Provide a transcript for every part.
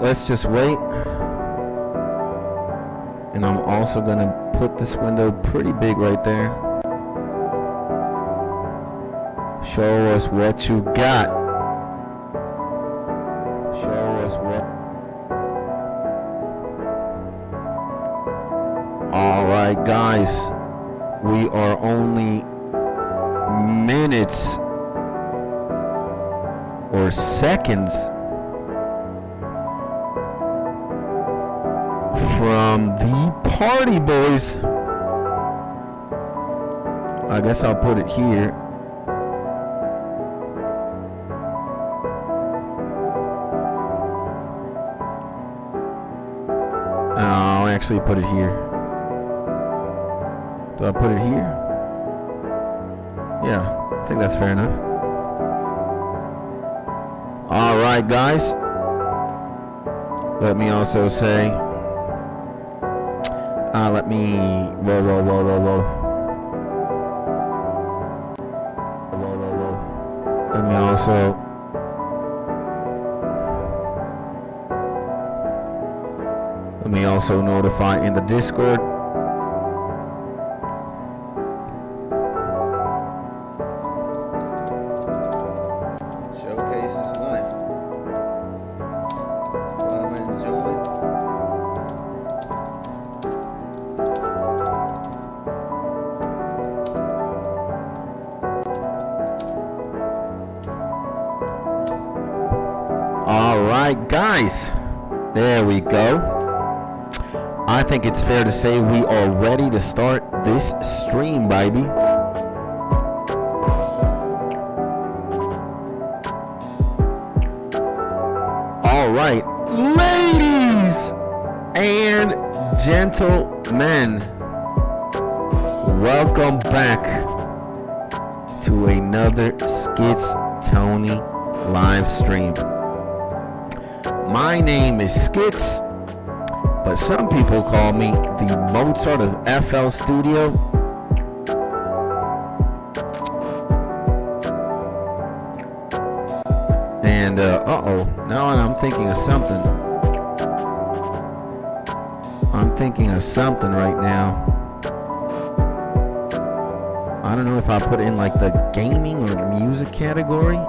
let's just wait. And I'm also gonna put this window pretty big right there. Show us what you got. Show us what. Alright guys, we are only minutes or seconds from the party, boys. I guess I'll put it here. I'll actually put it here. Do I put it here? Yeah, I think that's fair enough. All right, guys. Let me also say, let me, whoa. Let me also, notify in the Discord. Showcase is life. Come and join. All right, guys. There we go. I think it's fair to say we are ready to start this stream, baby. All right, ladies and gentlemen, welcome back to another Skits Tony live stream. My name is Skits, but some people call me the Mozart of FL Studio. And, now I'm thinking of something. I'm thinking of something right now. I don't know if I put it in like the gaming or music category.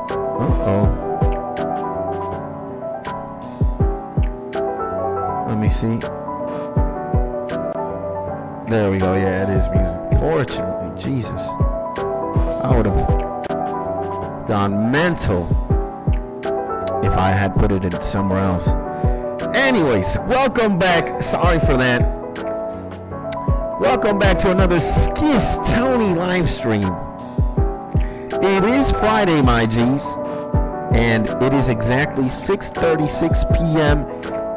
Let me see. There we go. Yeah, it is music. Fortunately, Jesus, I would have gone mental if I had put it in somewhere else. Anyways, welcome back. Sorry for that. Welcome back to another Skits Tony live stream. It is Friday, my G's, and it is exactly 6:36 p.m.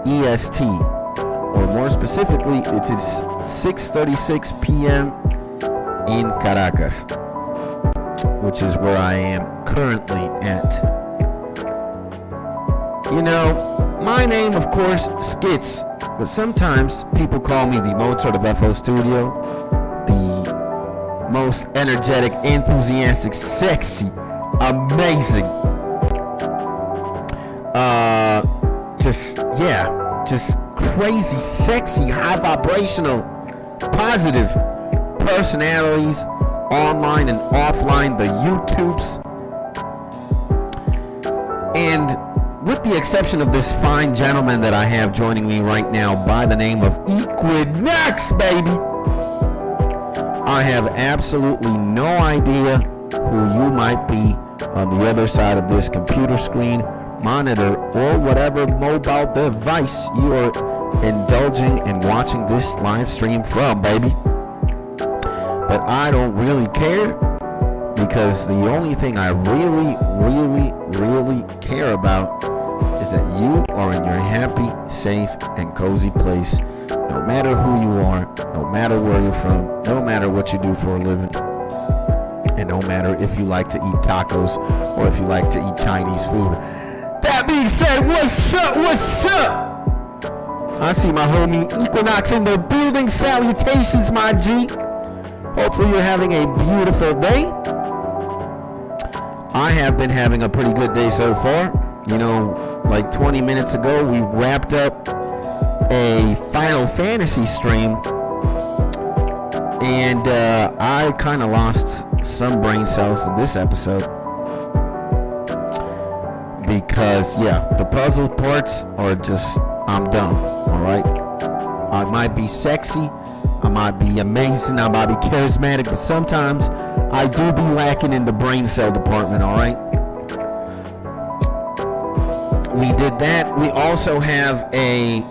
EST, or more specifically, it is 6:36 p.m. in Caracas, which is where I am currently at. You know, my name, of course, Skits, but sometimes people call me the Mozart of FL Studio, the most energetic, enthusiastic, sexy, amazing, just crazy, sexy, high vibrational, positive personalities, online and offline, the YouTubes. And with the exception of this fine gentleman that I have joining me right now by the name of Equinox, baby, I have absolutely no idea who you might be on the other side of this computer screen, monitor, or whatever mobile device you are indulging in watching this live stream from, baby. But I don't really care, because the only thing I really care about is that you are in your happy, safe, and cozy place, no matter who you are, no matter where you're from, no matter what you do for a living, and no matter if you like to eat tacos or if you like to eat Chinese food. That being said, what's up? I see my homie Equinox in the building. Salutations, my G. Hopefully you're having a beautiful day. I have been having a pretty good day so far. You know, like 20 minutes ago, we wrapped up a Final Fantasy stream, and I kind of lost some brain cells in this episode because, yeah, the puzzle parts are just, I'm done, all right? I might be sexy, I might be amazing, I might be charismatic, but sometimes I do be lacking in the brain cell department, all right? We did that. We also have a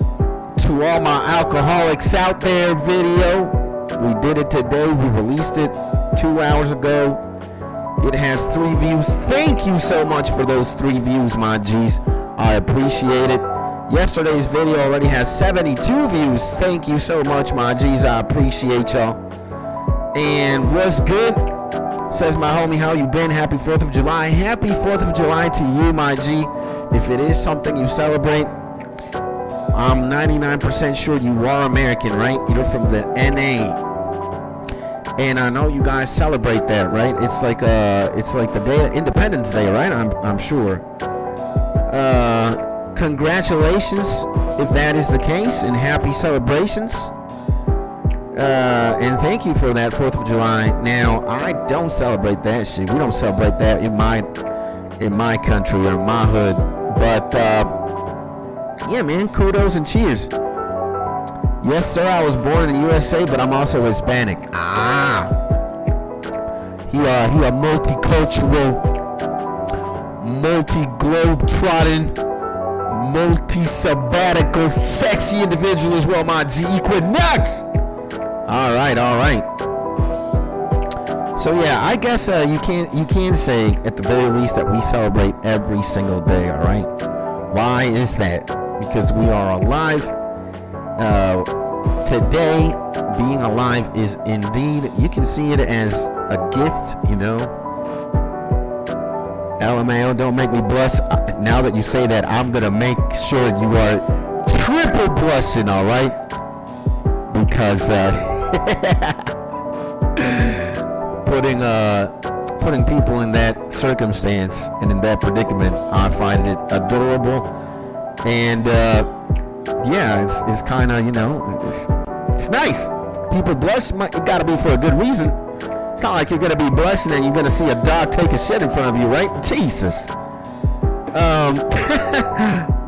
To All My Alcoholics Out There video. We did it today. We released it 2 hours ago. It has 3 views. Thank you so much for those 3 views, my G's. I appreciate it. Yesterday's video already has 72 views. Thank you so much, my G's. I appreciate y'all. And what's good? Says my homie, how you been? Happy 4th of July. Happy 4th of July to you, my G. If it is something you celebrate, I'm 99% sure you are American, right? You're from the NA. And I know you guys celebrate that, right? It's like the day of Independence Day, right? I'm sure. Congratulations if that is the case, and happy celebrations. And thank you for that 4th of July. Now, I don't celebrate that shit. We don't celebrate that in my country or my hood. But yeah, man, kudos and cheers. Yes, sir, I was born in the USA, but I'm also Hispanic. He a multicultural, multi-globe-trotting, multi-sabbatical, sexy individual as well, my G. Equinox. All right. So yeah, I guess you can say at the very least that we celebrate every single day. All right. Why is that? Because we are alive. Today, being alive is indeed, you can see it as a gift, you know. LMAO, don't make me blush. Now that you say that, I'm going to make sure you are triple blushing, all right? Because putting people in that circumstance and in that predicament, I find it adorable. And yeah, it's kind of, you know, it's nice. People blush, it gotta be for a good reason. It's not like you're gonna be blushing and you're gonna see a dog take a shit in front of you, right? Jesus.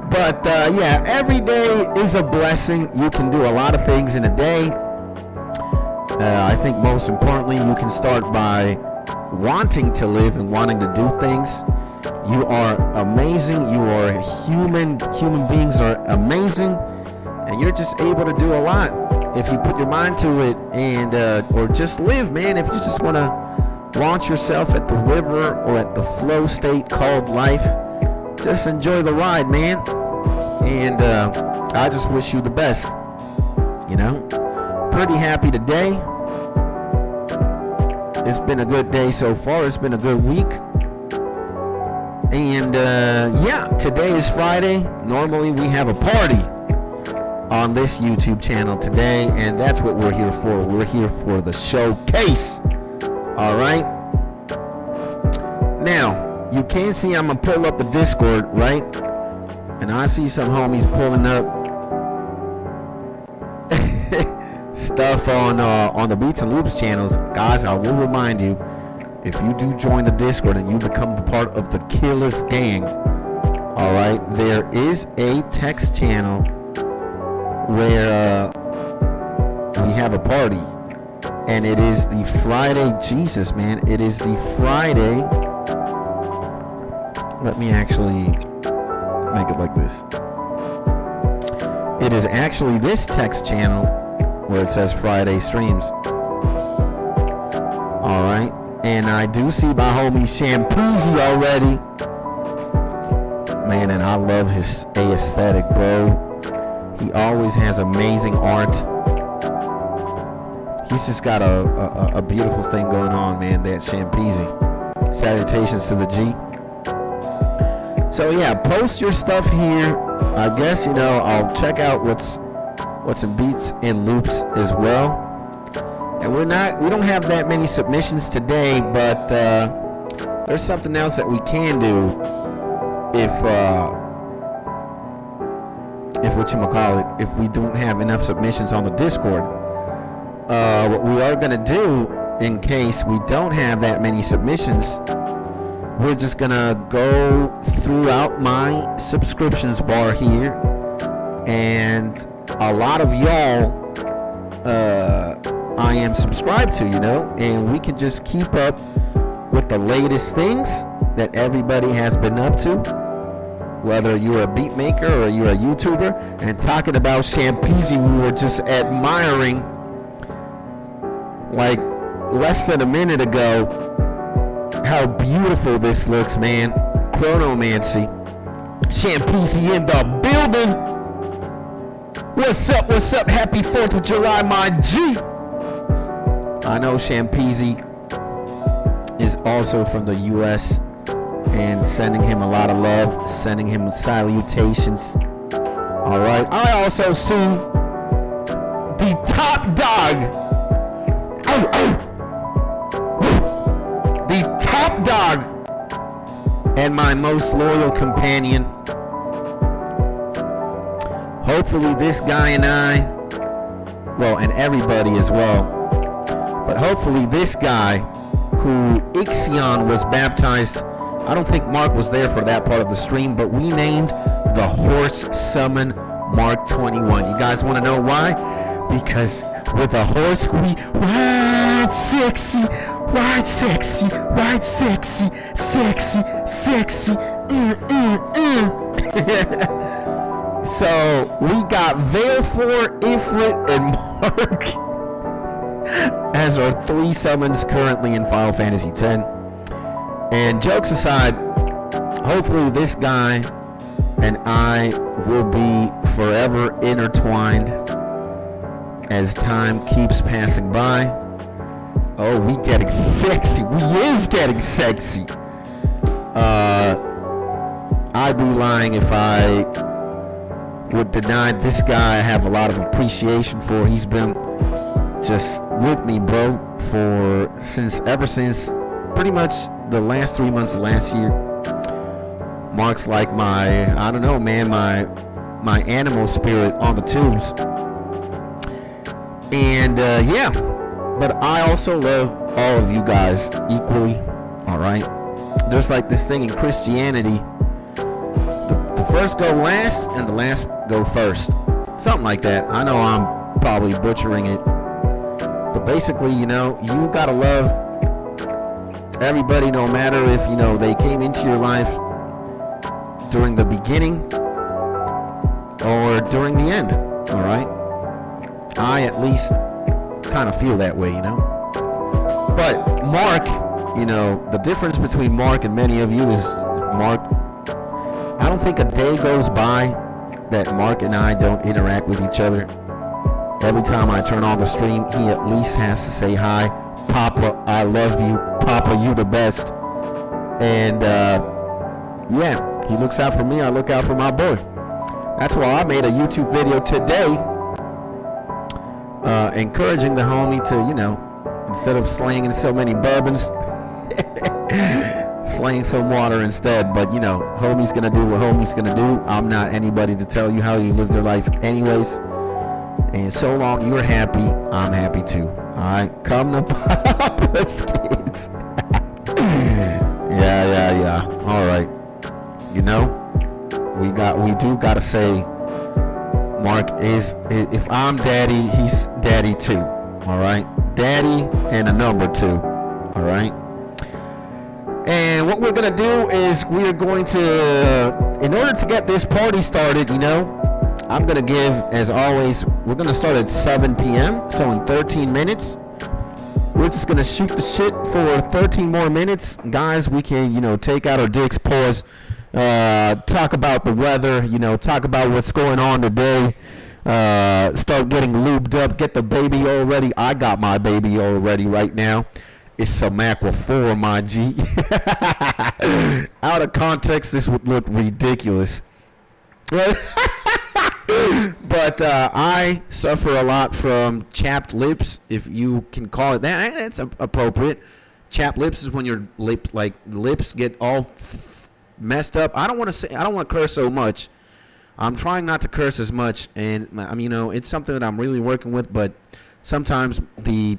But yeah, every day is a blessing. You can do a lot of things in a day. I think most importantly, you can start by wanting to live and wanting to do things. You are amazing. You are human. Human beings are amazing, and you're just able to do a lot if you put your mind to it, and or just live, man. If you just want to launch yourself at the river or at the flow state called life, just enjoy the ride, man. And I just wish you the best. You know, pretty happy today. It's been a good day so far. It's been a good week. And yeah, today is Friday. Normally we have a party on this YouTube channel today, and that's what we're here for. We're here for the showcase. All right. Now, you can see I'm gonna pull up the Discord, right? And I see some homies pulling up stuff on the Beats and Loops channels. Guys, I will remind you, if you do join the Discord and you become part of the Killers Gang, all right, there is a text channel where we have a party, and it is the Friday. Jesus, man, it is the Friday. Let me actually make it like this. It is actually this text channel where it says Friday streams. All right. And I do see my homie Shampeezy already. Man, and I love his aesthetic, bro. He always has amazing art. He's just got a beautiful thing going on, man, that Shampeezy. Salutations to the G. So yeah, post your stuff here. I guess, you know, I'll check out what's in Beats and Loops as well. And we don't have that many submissions today, but there's something else that we can do if if we don't have enough submissions on the Discord. What we are gonna do, in case we don't have that many submissions, we're just gonna go throughout my subscriptions bar here, and a lot of y'all I am subscribed to, and we can just keep up with the latest things that everybody has been up to, whether you're a beat maker or you're a YouTuber. And talking about Champezi, we were just admiring like less than a minute ago how beautiful this looks, man. Chronomancy. Champezi in the building. What's up? Happy 4th of July, my G. I know Champezi is also from the U.S. and sending him a lot of love, sending him salutations. All right. I also see the top dog. The top dog and my most loyal companion. Hopefully this guy and I, and everybody as well, but hopefully this guy who Ixion was baptized, I don't think Mark was there for that part of the stream, but we named the horse summon Mark 21. You guys want to know why? Because with a horse we ride sexy, ride sexy, ride sexy, sexy, sexy. So we got Veilfor, Ifrit, and Mark as our 3 summons currently in Final Fantasy X. And jokes aside, hopefully this guy and I will be forever intertwined as time keeps passing by. Oh, we getting sexy. We is getting sexy. I'd be lying if I would deny this guy I have a lot of appreciation for. He's been just with me, bro, ever since pretty much the last 3 months of last year. Mark's like my animal spirit on the tubes. And but I also love all of you guys equally. All right, there's like this thing in Christianity: the first go last and the last go first, something like that. I know I'm probably butchering it, but basically, you gotta love everybody, no matter if they came into your life during the beginning or during the end. All right, I at least kind of feel that way, But Mark, the difference between Mark and many of you is Mark, I don't think a day goes by that Mark and I don't interact with each other. Every time I turn on the stream, he at least has to say hi. Papa, I love you. Papa, you the best. And he looks out for me. I look out for my boy. That's why I made a YouTube video today encouraging the homie to, instead of slanging so many bourbons, slaying some water instead. But homie's gonna do what homie's gonna do. I'm not anybody to tell you how you live your life anyways. And so long you're happy, I'm happy too. Alright, come to Papa's kids. Yeah. Alright. We do gotta say Mark is, if I'm daddy, he's daddy too. Alright? Daddy and a number 2. Alright? And what we're gonna do is we're going to, in order to get this party started, I'm gonna give, as always, we're gonna start at 7 p.m. So in 13 minutes, we're just gonna shoot the shit for 13 more minutes, guys. We can, take out our dicks, pause, talk about the weather, talk about what's going on today, start getting lubed up, get the baby all ready. I got my baby all ready right now. It's some Aqua 4, my G. Out of context, this would look ridiculous. But I suffer a lot from chapped lips, if you can call it that. That's appropriate. Chapped lips is when your lips get all messed up. I don't want to curse so much, I'm trying not to curse as much, and it's something that I'm really working with. But sometimes the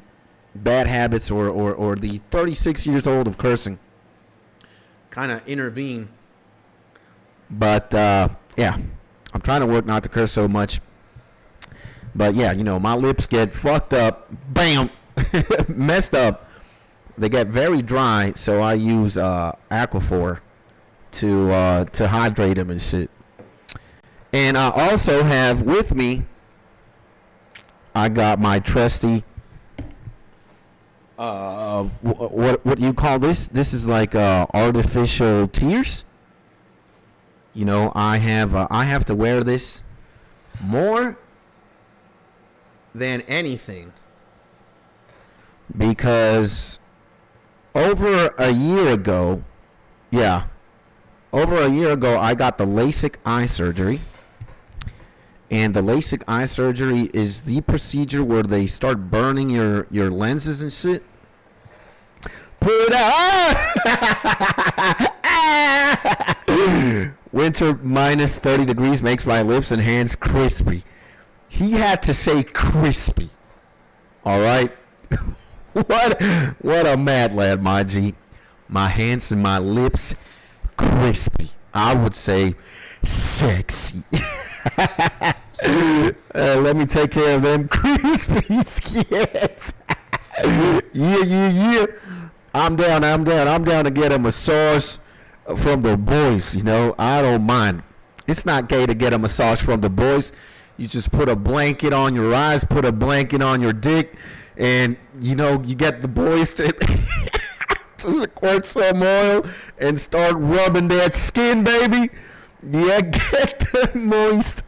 bad habits or the 36 years old of cursing kind of intervene. But yeah, I'm trying to work not to curse so much. But yeah, my lips get fucked up, bam, messed up. They get very dry, so I use Aquaphor to hydrate them and shit. And I also have with me, I got my trusty, what do you call this? This is like artificial tears. I have to wear this more than anything because over a year ago, I got the LASIK eye surgery. And the LASIK eye surgery is the procedure where they start burning your lenses and shit. Pull it out. Winter minus 30 degrees makes my lips and hands crispy. He had to say crispy. All right. What a mad lad, my G. My hands and my lips crispy. I would say sexy. Let me take care of them crispies. Yes. Yeah. I'm down to get a massage from the boys. I don't mind. It's not gay to get a massage from the boys. You just put a blanket on your eyes, put a blanket on your dick, and you get the boys to to squirt some oil and start rubbing that skin, baby. Yeah, get them moist.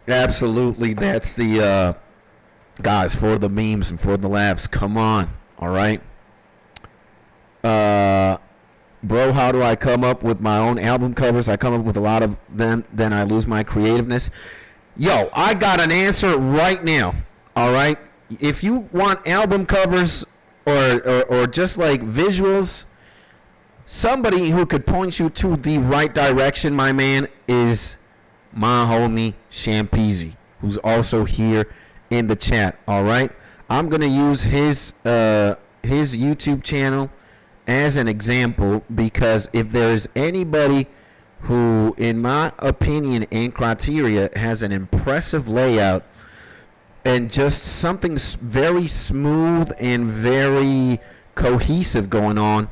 Absolutely, that's the guys, for the memes and for the laughs. Come on, all right. Bro, how do I come up with my own album covers? I come up with a lot of them, then I lose my creativeness. Yo, I got an answer right now. All right, if you want album covers or just like visuals, somebody who could point you to the right direction, my man, is my homie Shampeezy, who's also here in the chat. All right, I'm gonna use his YouTube channel as an example because if there's anybody who, in my opinion and criteria, has an impressive layout and just something very smooth and very cohesive going on,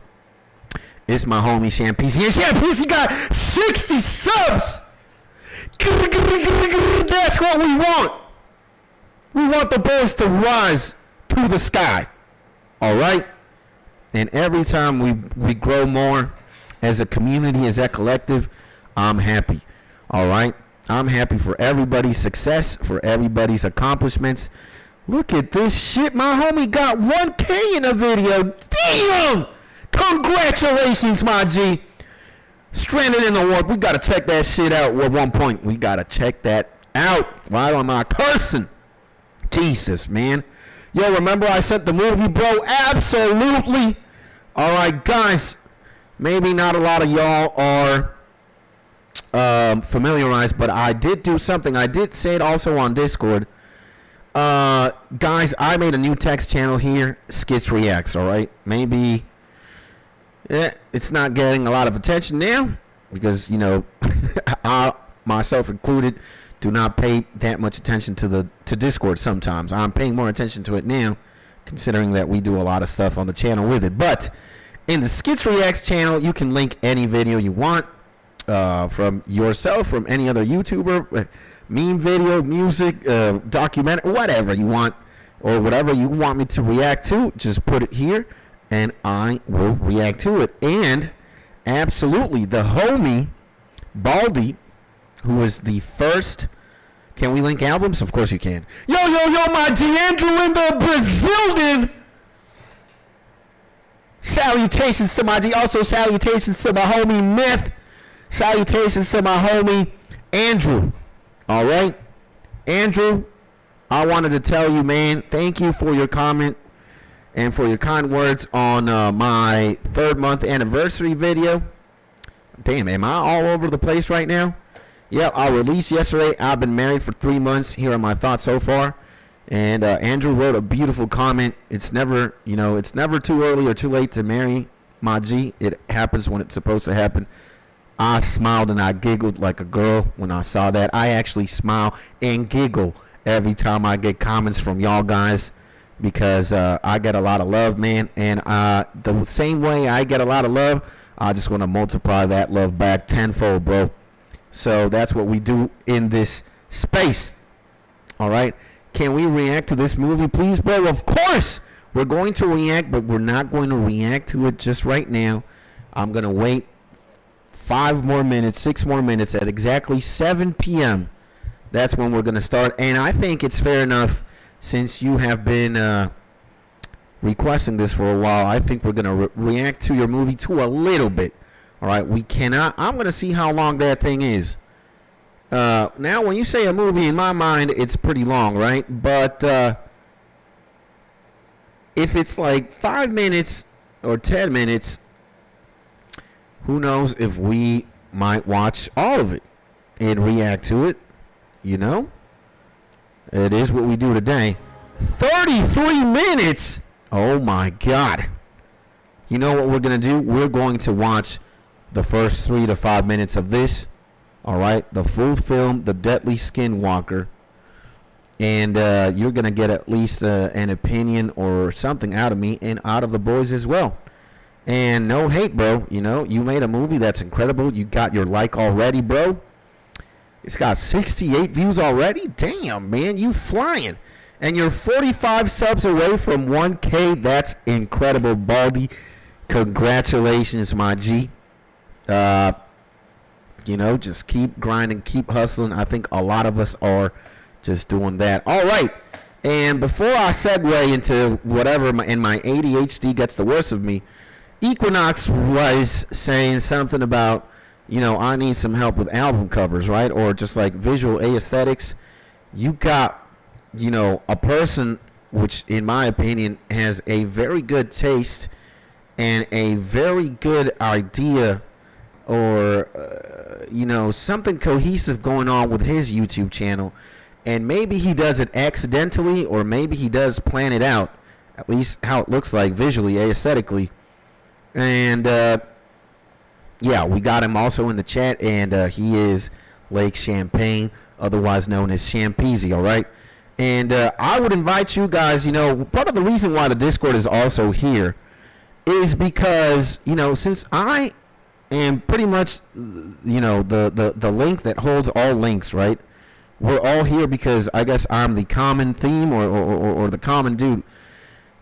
it's my homie Shampeezy. And Shampeezy got 60 subs. That's what we want. We want the boys to rise to the sky. All right? And every time we grow more as a community, as a collective, I'm happy. All right? I'm happy for everybody's success, for everybody's accomplishments. Look at this shit. My homie got 1K in a video. Damn! Congratulations, my G. Stranded in the warp. We got to check that shit out at one point. We got to check that out. Why am I cursing? Jesus, man. Yo, remember I sent the movie, bro? Absolutely. All right, guys. Maybe not a lot of y'all are familiarized, but I did do something. I did say it also on Discord. Guys, I made a new text channel here, Skits Reacts, all right? Maybe it's not getting a lot of attention now because, I, myself included, do not pay that much attention to Discord sometimes. I'm paying more attention to it now, considering that we do a lot of stuff on the channel with it. But in the Skits Reacts channel, you can link any video you want from yourself, from any other YouTuber, meme video, music, documentary, whatever you want, or whatever you want me to react to. Just put it here, and I will react to it. And absolutely, the homie Baldy, who is the first. Can we link albums? Of course you can. Yo, my G Andrew in the Brazilian. Salutations to my G. Also, salutations to my homie Myth. Salutations to my homie Andrew. All right, Andrew, I wanted to tell you, man, thank you for your comment and for your kind words on my 3rd month anniversary video. Damn, am I all over the place right now? Yeah, I released yesterday. I've been married for 3 months. Here are my thoughts so far. And Andrew wrote a beautiful comment. It's never, it's never too early or too late to marry my G. It happens when it's supposed to happen. I smiled and I giggled like a girl when I saw that. I actually smile and giggle every time I get comments from y'all guys because I get a lot of love, man. And the same way I get a lot of love, I just want to multiply that love back tenfold, bro. So that's what we do in this space. All right. Can we react to this movie, please, bro? Of course. We're going to react, but we're not going to react to it just right now. I'm going to wait 5 more minutes, 6 more minutes at exactly 7 p.m. That's when we're going to start. And I think it's fair enough since you have been requesting this for a while. I think we're going to react to your movie to a little bit. All right, we cannot. I'm going to see how long that thing is. Now, when you say a movie, in my mind, it's pretty long, right? But if it's like 5 minutes or 10 minutes, who knows if we might watch all of it and react to it, It is what we do today. 33 minutes! Oh, my God. You know what we're going to do? We're going to watch the first 3 to 5 minutes of this. All right, the full film, The Deadly Skinwalker, and you're gonna get at least an opinion or something out of me and out of the boys as well. And no hate, bro. You made a movie that's incredible. You got your like already, bro. It's got 68 views already. Damn, man, you flying. And you're 45 subs away from 1K. That's incredible, Baldy. Congratulations, my G. Just keep grinding, keep hustling. I think a lot of us are just doing that. All right. And before I segue into whatever my ADHD gets the worst of me, Equinox was saying something about, I need some help with album covers, right? Or just like visual aesthetics. You got, a person which, in my opinion, has a very good taste and a very good idea or something cohesive going on with his YouTube channel, and maybe he does it accidentally or maybe he does plan it out, at least how it looks like visually, aesthetically. And we got him also in the chat, and he is Lake Champagne, otherwise known as Champeasy. All right. And I would invite you guys, part of the reason why the Discord is also here is because, since I and pretty much, the link that holds all links, right? We're all here because I guess I'm the common theme or the common dude.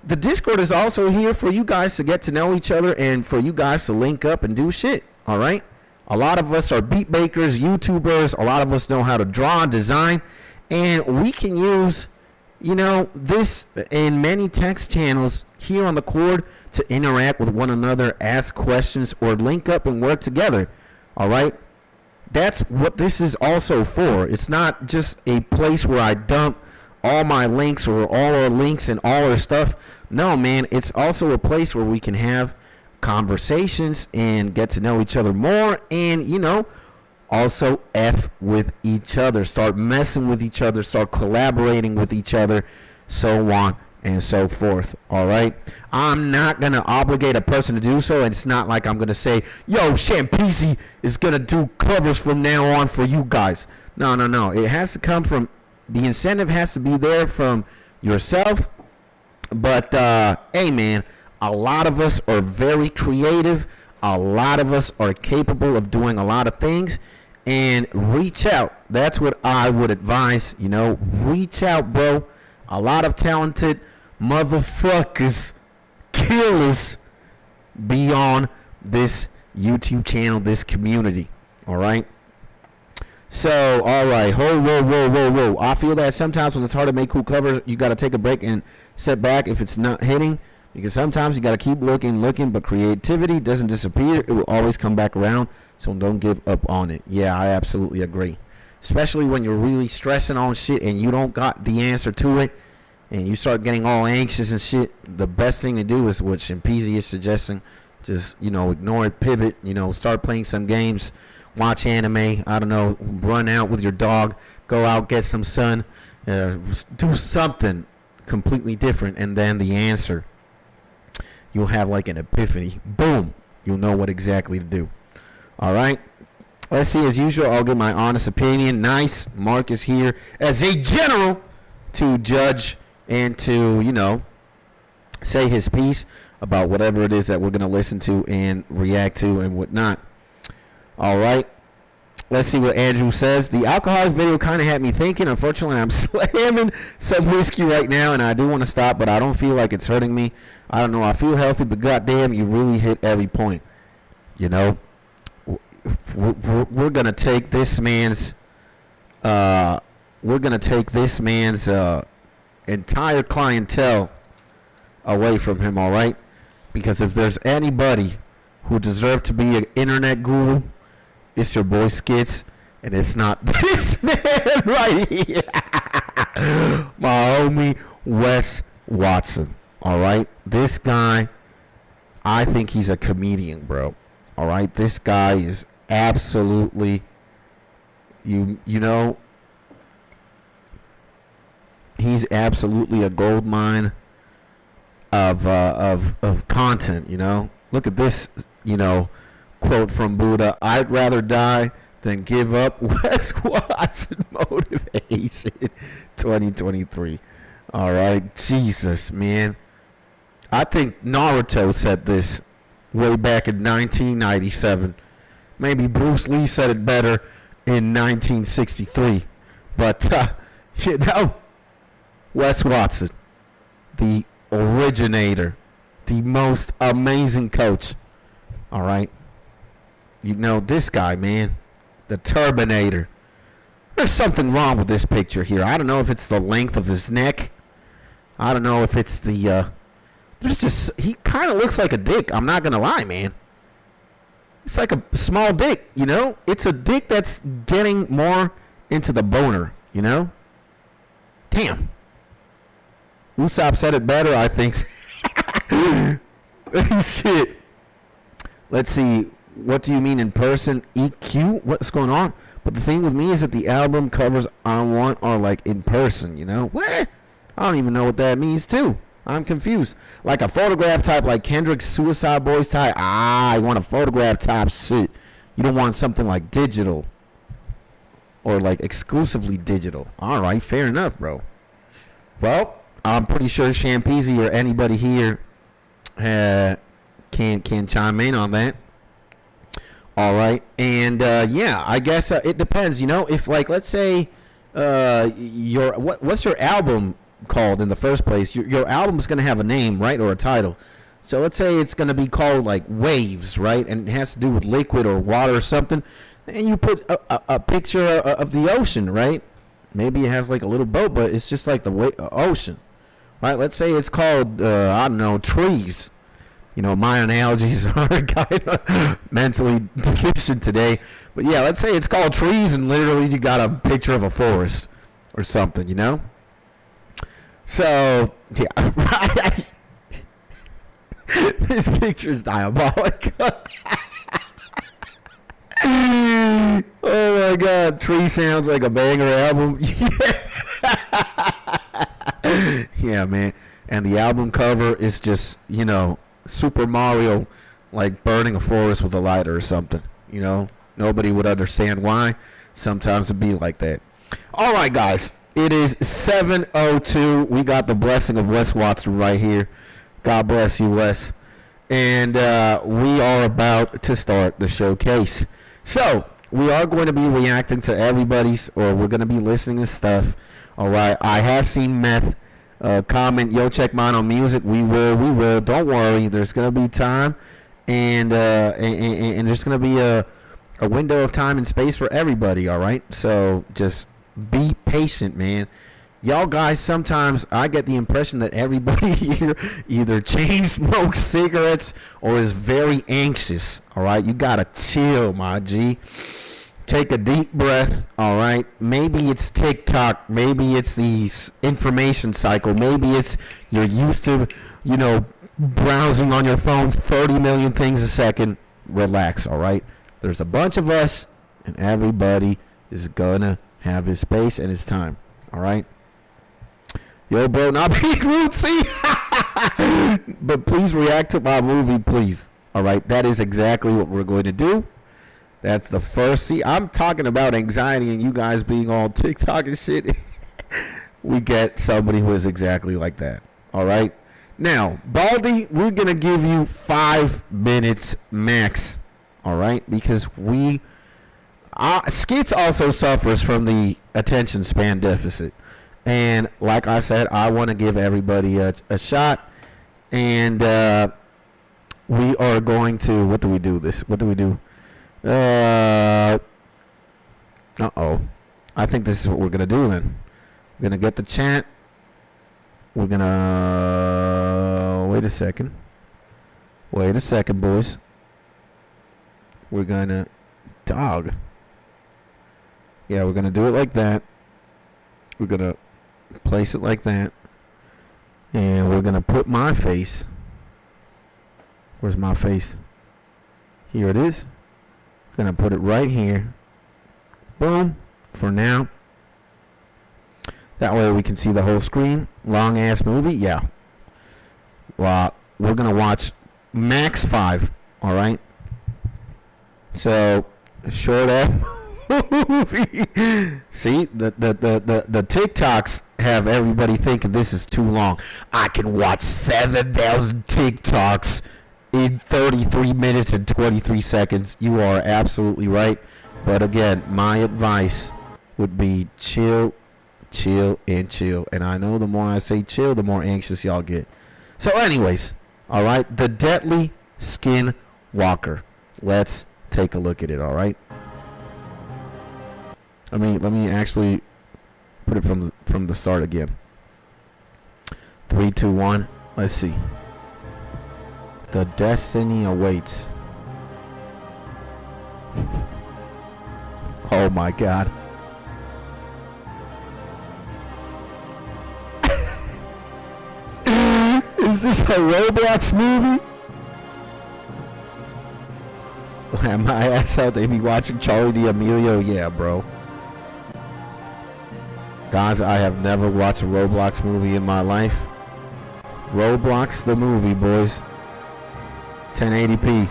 The Discord is also here for you guys to get to know each other and for you guys to link up and do shit, all right? A lot of us are beat makers, YouTubers. A lot of us know how to draw and design. And we can use, this in many text channels here on the Cord to interact with one another, ask questions, or link up and work together. All right? That's what this is also for. It's not just a place where I dump all my links or all our links and all our stuff. No, man, it's also a place where we can have conversations and get to know each other more and, also F with each other. Start messing with each other. Start collaborating with each other. So on and so forth. All right. I'm not going to obligate a person to do so. And it's not like I'm going to say, yo, Champeasy is going to do covers from now on for you guys. No. It has to come from, the incentive has to be there from yourself. But, hey, man, a lot of us are very creative. A lot of us are capable of doing a lot of things. And reach out. That's what I would advise. Reach out, bro. A lot of talented motherfuckers, killers, be on this YouTube channel, this community. All right. So, all right. Whoa. I feel that sometimes when it's hard to make cool covers, you got to take a break and sit back if it's not hitting. Because sometimes you got to keep looking, but creativity doesn't disappear. It will always come back around. So don't give up on it. Yeah, I absolutely agree. Especially when you're really stressing on shit and you don't got the answer to it. And you start getting all anxious and shit. The best thing to do is what Champeasy is suggesting. Just, ignore it, pivot, start playing some games, watch anime, I don't know, run out with your dog, go out, get some sun, do something completely different, and then the answer, you'll have like an epiphany. Boom. You'll know what exactly to do. All right. Let's see. As usual, I'll give my honest opinion. Nice. Mark is here as a general to judge and to, say his piece about whatever it is that we're going to listen to and react to and whatnot. All right. Let's see what Andrew says. The alcoholic video kind of had me thinking. Unfortunately, I'm slamming some whiskey right now, and I do want to stop, but I don't feel like it's hurting me. I don't know. I feel healthy, but goddamn, you really hit every point. We're gonna take this man's. We're gonna take this man's entire clientele away from him. All right, because if there's anybody who deserves to be an internet guru, it's your boy Skits, and it's not this man right here. My homie Wes Watson. All right, this guy, I think he's a comedian, bro. All right, this guy is absolutely, he's absolutely a gold mine of content. Look at this, quote from Buddha: "I'd rather die than give up." Wes Watson motivation 2023. All right, Jesus, man. I think Naruto said this way back in 1997. Maybe Bruce Lee said it better in 1963. But, Wes Watson, the originator, the most amazing coach. All right. This guy, man, the Turbinator. There's something wrong with this picture here. I don't know if it's the length of his neck. I don't know if it's the, he kind of looks like a dick. I'm not going to lie, man. It's like a small dick, It's a dick that's getting more into the boner, Damn. Usopp said it better, I think. Shit. Let's see. What do you mean in person? EQ? What's going on? But the thing with me is that the album covers I want are like in person, What? I don't even know what that means, too. I'm confused. Like a photograph type, like Kendrick's Suicide Boys type. I want a photograph type shit. You don't want something like digital. Or like exclusively digital. All right, fair enough, bro. Well, I'm pretty sure Shampeezy or anybody here can chime in on that. All right, and I guess it depends. If like let's say what's your album called in the first place? Your album's gonna have a name, right, or a title. So let's say it's gonna be called like Waves, right, and it has to do with liquid or water or something. And you put a picture of the ocean, right? Maybe it has like a little boat, but it's just like the ocean, right? Let's say it's called I don't know, trees. My analogies are kind of mentally deficient today. But yeah, let's say it's called trees and literally you got a picture of a forest or something, So, yeah, right. This picture is diabolical. Oh my God, Tree sounds like a banger album. Yeah, man. And the album cover is just, Super Mario like burning a forest with a lighter or something. Nobody would understand why. Sometimes it'd be like that. All right, guys. It is 7:02. We got the blessing of Wes Watson right here. God bless you, Wes. And we are about to start the showcase. So we are going to be reacting to everybody's, or we're going to be listening to stuff. All right. I have seen Meth comment, yo, check mine on music. We will. Don't worry. There's going to be time, and there's going to be a window of time and space for everybody. All right. So just be patient, man. Y'all guys, sometimes I get the impression that everybody here either chain smokes cigarettes or is very anxious. All right, you gotta chill, my G. Take a deep breath. All right, maybe it's TikTok, maybe it's the information cycle, maybe it's you're used to, browsing on your phones 30 million things a second. Relax, all right? There's a bunch of us, and everybody is gonna have his space and his time, all right? Yo, bro, not being rude, see? But please react to my movie, please. All right, that is exactly what we're going to do. That's the first. See, I'm talking about anxiety and you guys being all TikTok and shit. We get somebody who is exactly like that. All right? Now, Baldy, we're going to give you 5 minutes max. All right? Because Skits also suffers from the attention span deficit. And like I said, I want to give everybody a shot. And we are going to, what do we do? I think this is what we're going to do then. We're going to get the chat. We're going to, wait a second, boys. We're going to, yeah, we're going to do it like that. We're going to place it like that. And we're going to put my face. Where's my face? Here it is. Going to put it right here. Boom. For now. That way we can see the whole screen. Long ass movie. Yeah. Well, we're going to watch max 5. All right. So, short ass movie. See, the TikToks have everybody thinking this is too long. I can watch 7,000 TikToks in 33 minutes and 23 seconds. You are absolutely right. But again, my advice would be chill. And I know the more I say chill, the more anxious y'all get. So anyways, all right, the Deadly Skin Walker. Let's take a look at it, all right? Let me actually put it from the start again. 3, 2, 1. Let's see. The destiny awaits. Oh my God. Is this a Roblox movie? Am my ass out? They be watching Charlie D'Amelio? Yeah, bro. Guys, I have never watched a Roblox movie in my life. Roblox the movie, boys. 1080p.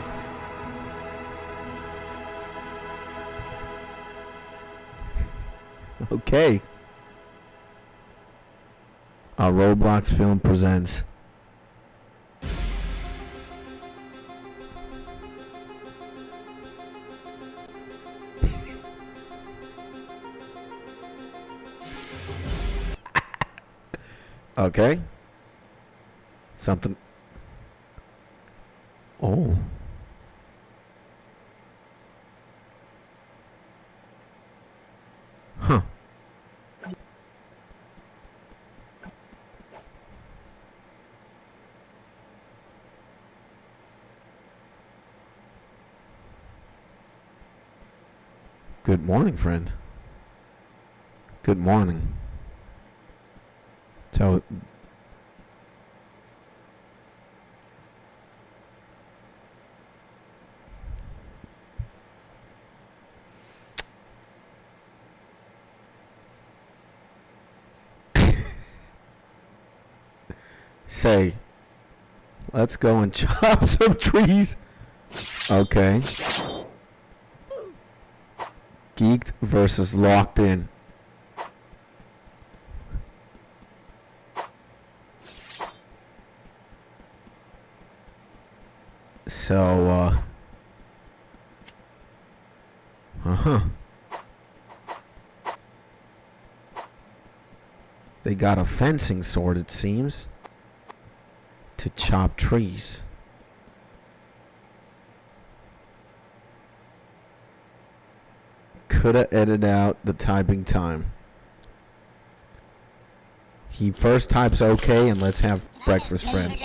Okay. A Roblox film presents. Okay. Something. Oh. Huh. Good morning, friend. Good morning. So, say, let's go and chop some trees. Okay. Geeked versus locked in. So, they got a fencing sword, it seems, to chop trees. Coulda edited out the typing time. He first types okay, and let's have breakfast, friend.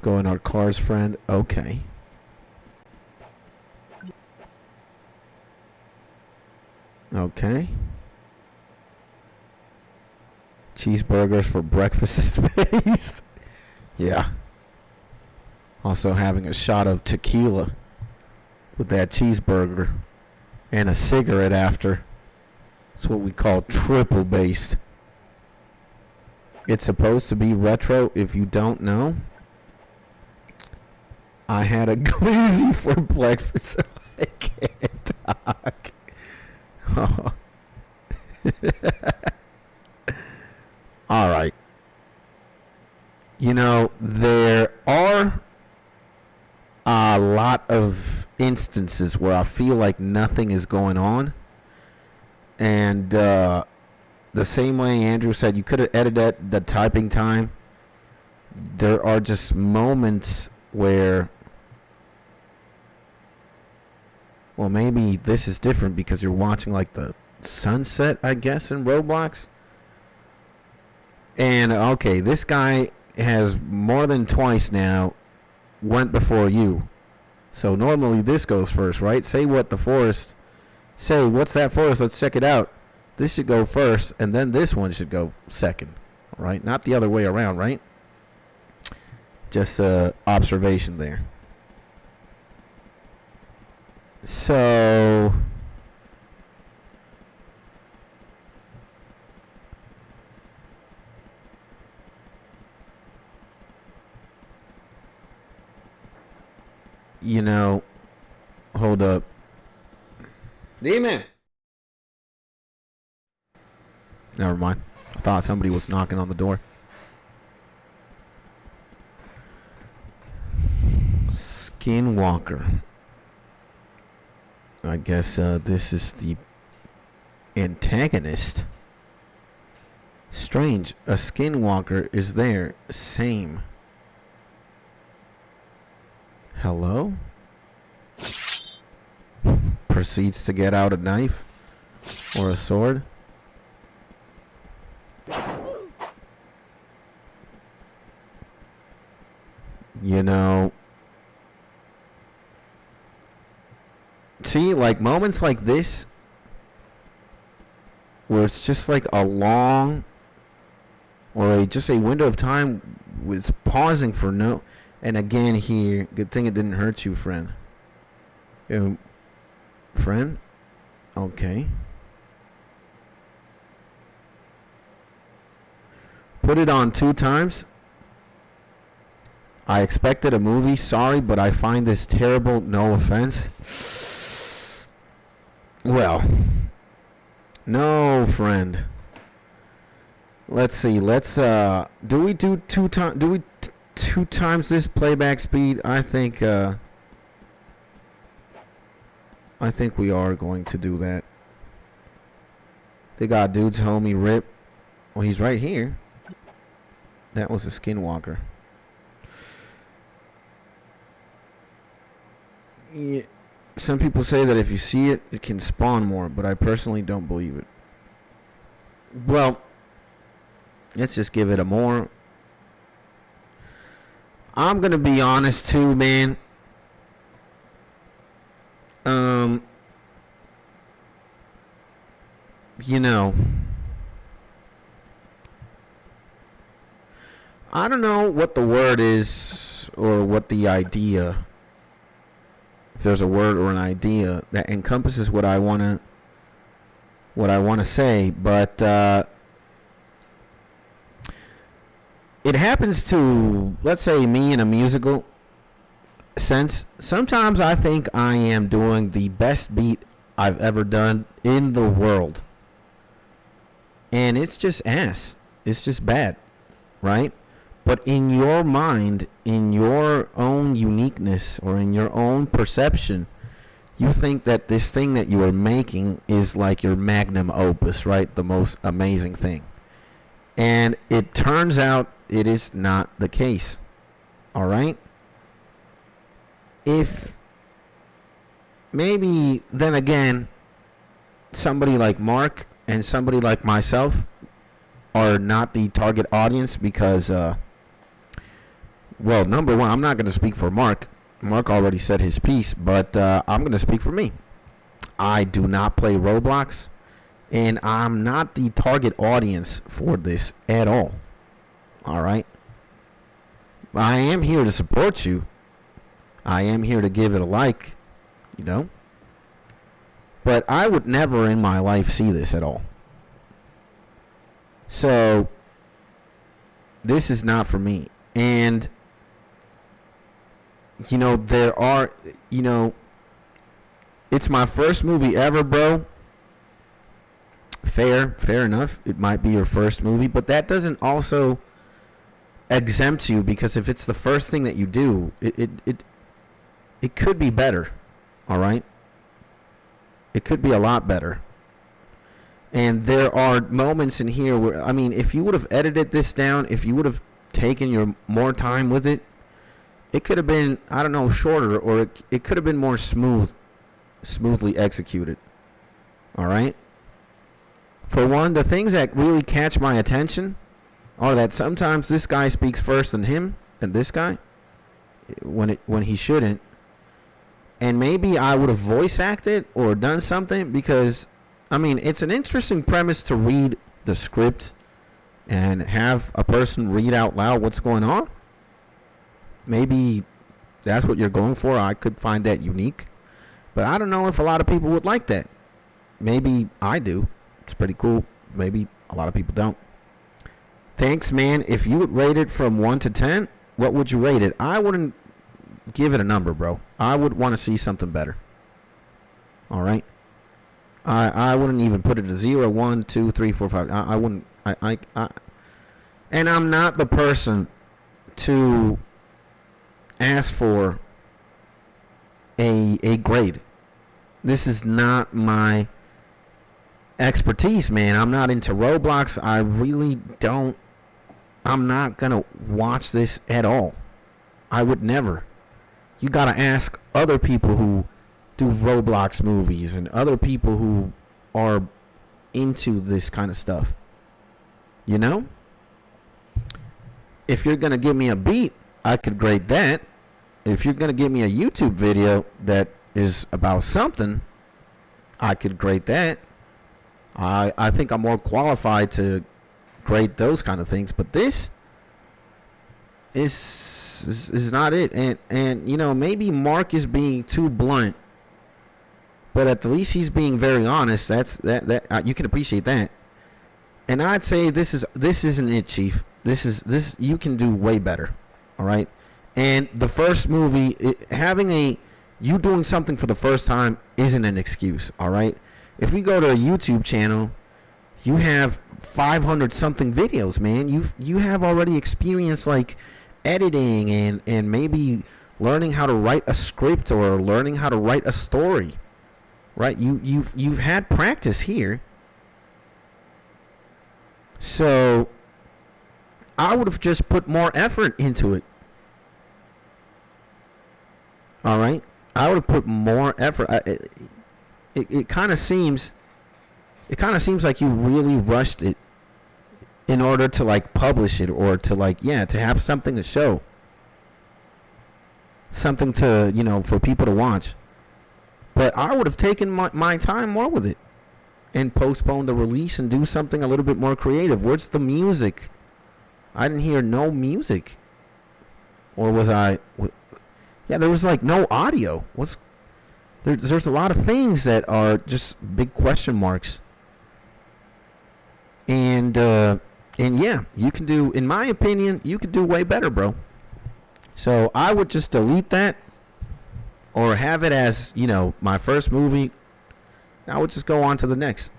go in our cars, friend. Okay. Okay. Cheeseburgers for breakfast is spaced. Yeah. Also having a shot of tequila with that cheeseburger and a cigarette after. It's what we call triple based. It's supposed to be retro. If you don't know, I had a glizzy for breakfast, so I can't talk. Oh. All right. You know, there are a lot of instances where I feel like nothing is going on. And the same way Andrew said, you could have edited the typing time. There are just moments where, well, maybe this is different because you're watching like the sunset, I guess, in Roblox. And okay, this guy has more than twice now went before you. So normally this goes first, right? Say what the forest. Say, what's that forest? Let's check it out. This should go first, and then this one should go second, right? Not the other way around, right? Just observation there. So you know, hold up. Demon! Never mind. I thought somebody was knocking on the door. Skinwalker. I guess this is the antagonist. Strange. A skinwalker is there. Same. Hello? Proceeds to get out a knife or a sword. You know, see, like moments like this where it's just like a long or just a window of time with pausing for no. And again here, good thing it didn't hurt you, friend. Friend? Okay. Put it on 2 times. I expected a movie. Sorry, but I find this terrible. No offense. Well. No, friend. Let's see. Let's, do we do 2 times? Do we 2 times this playback speed? I think we are going to do that. They got dude's homie Rip. Well, he's right here. That was a skinwalker. Yeah. Some people say that if you see it, it can spawn more, but I personally don't believe it. Well, let's just give it a more. I'm gonna be honest too, man. You know, I don't know what the word is or what the idea, if there's a word or an idea that encompasses what I want to say, but it happens to, let's say, me in a musical sense. Sometimes I think I am doing the best beat I've ever done in the world. And it's just ass. It's just bad, right? But in your mind, in your own uniqueness or in your own perception, you think that this thing that you are making is like your magnum opus, right? The most amazing thing. And it turns out it is not the case. All right? If maybe then again, somebody like Mark and somebody like myself are not the target audience because Well, number one, I'm not going to speak for Mark. Mark already said his piece, but I'm going to speak for me. I do not play Roblox, and I'm not the target audience for this at all. All right? I am here to support you. I am here to give it a like, you know? But I would never in my life see this at all. So, this is not for me. And, you know, there are, you know, it's my first movie ever, bro. Fair enough. It might be your first movie, but that doesn't also exempt you, because if it's the first thing that you do, it could be better. All right? It could be a lot better. And there are moments in here where, I mean, if you would have edited this down, if you would have taken your more time with it, it could have been, I don't know, shorter, or it could have been more smoothly executed. All right? For one, the things that really catch my attention are that sometimes this guy speaks first than him and this guy when he shouldn't. And maybe I would have voice acted or done something, because, I mean, it's an interesting premise to read the script and have a person read out loud what's going on. Maybe that's what you're going for. I could find that unique. But I don't know if a lot of people would like that. Maybe I do. It's pretty cool. Maybe a lot of people don't. Thanks, man. If you would rate it from 1 to 10, what would you rate it? I wouldn't give it a number, bro. I would want to see something better. All right? I wouldn't even put it a 0, 1, 2, 3, 4, 5. I wouldn't. And I'm not the person to ask for a grade. This is not my expertise, man. I'm not into Roblox. I really don't. I'm not gonna watch this at all. I would never. You gotta ask other people who do Roblox movies and other people who are into this kind of stuff. You know? If you're gonna give me a beat, I could grade that. If you're gonna give me a YouTube video that is about something, I could grade that. I think I'm more qualified to grade those kind of things, but this is not it. And you know, maybe Mark is being too blunt, but at the least he's being very honest. That you can appreciate that. And I'd say this isn't it, Chief. This you can do way better. All right. And the first movie, you doing something for the first time isn't an excuse. All right. If we go to a YouTube channel, you have 500 something videos, man. You have already experienced like editing and maybe learning how to write a script or learning how to write a story, right? You've had practice here. So I would have just put more effort into it. All right, I would have put more effort. It kind of seems like you really rushed it in order to like publish it, or to like, yeah, to have something to show, something to, you know, for people to watch. But I would have taken my time more with it and postponed the release and do something a little bit more creative. Where's the music? I didn't hear no music. Or was I? Yeah, there was like no audio. There's a lot of things that are just big question marks. And yeah, you can do, in my opinion, you could do way better, bro. So I would just delete that, or have it as, you know, my first movie. I would just go on to the next.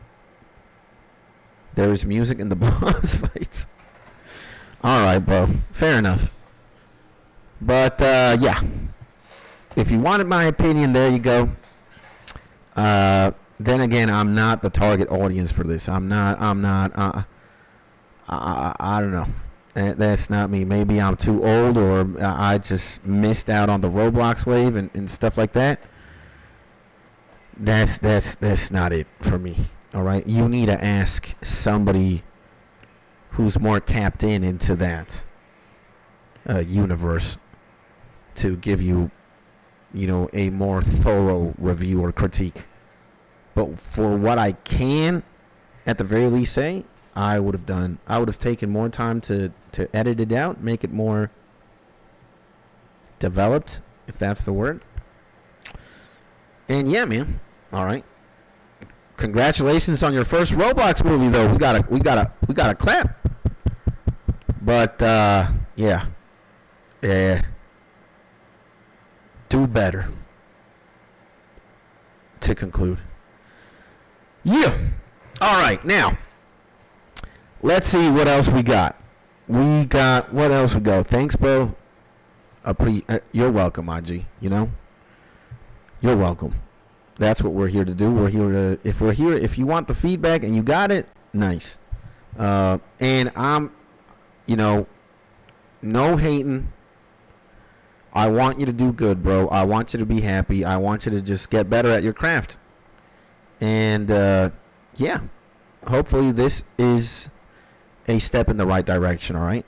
There is music in the boss fights. All right, bro. Fair enough. But yeah, if you wanted my opinion, there you go. Then again, I'm not the target audience for this. I don't know. That's not me. Maybe I'm too old, or I just missed out on the Roblox wave and stuff like that. That's not it for me. All right, you need to ask somebody who's more tapped into that. universe to give you, a more thorough review or critique. But for what I can, at the very least, say, I would have taken more time to edit it out, make it more developed, if that's the word. And yeah, man. All right. Congratulations on your first Roblox movie, though. We gotta clap. But yeah. Do better. To conclude. Yeah. All right. Now, let's see what else we got. What else we got? Thanks, bro. You're welcome, IG. You're welcome. That's what we're here to do. If you want the feedback and you got it, nice. And I'm, no hating. I want you to do good, bro. I want you to be happy. I want you to just get better at your craft. And, yeah, hopefully this is a step in the right direction, all right?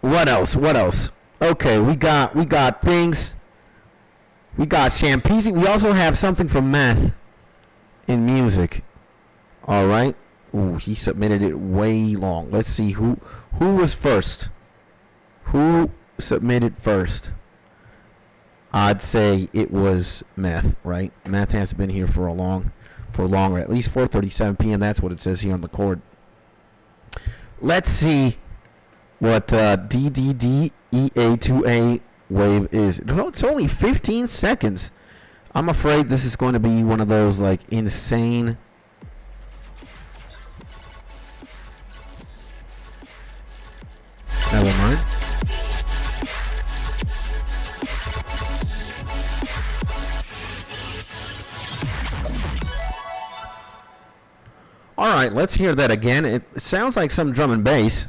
What else? Okay, we got things. We got Champezi. We also have something from Math in music. All right. Ooh, he submitted it way long. Let's see who was first. Who submitted first? I'd say it was Math, right? Math has been here for longer, at least 4:37 p.m. That's what it says here on the cord. Let's see what DDDEA2A wave is. No, it's only 15 seconds. I'm afraid this is going to be one of those like insane. Never mind. All right, let's hear that again. It sounds like some drum and bass.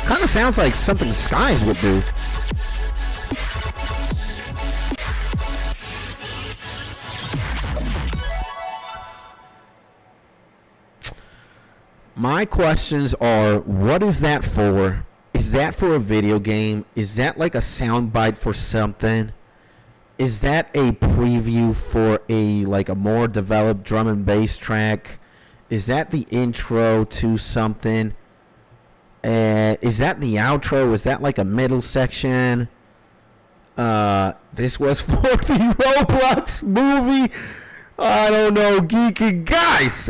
Kind of sounds like something Skies would do. My questions are, what is that for? Is that for a video game? Is that like a soundbite for something? Is that a preview for a more developed drum and bass track? Is that the intro to something? Is that the outro? Is that like a middle section? This was for the Roblox movie. I don't know, geeking guys.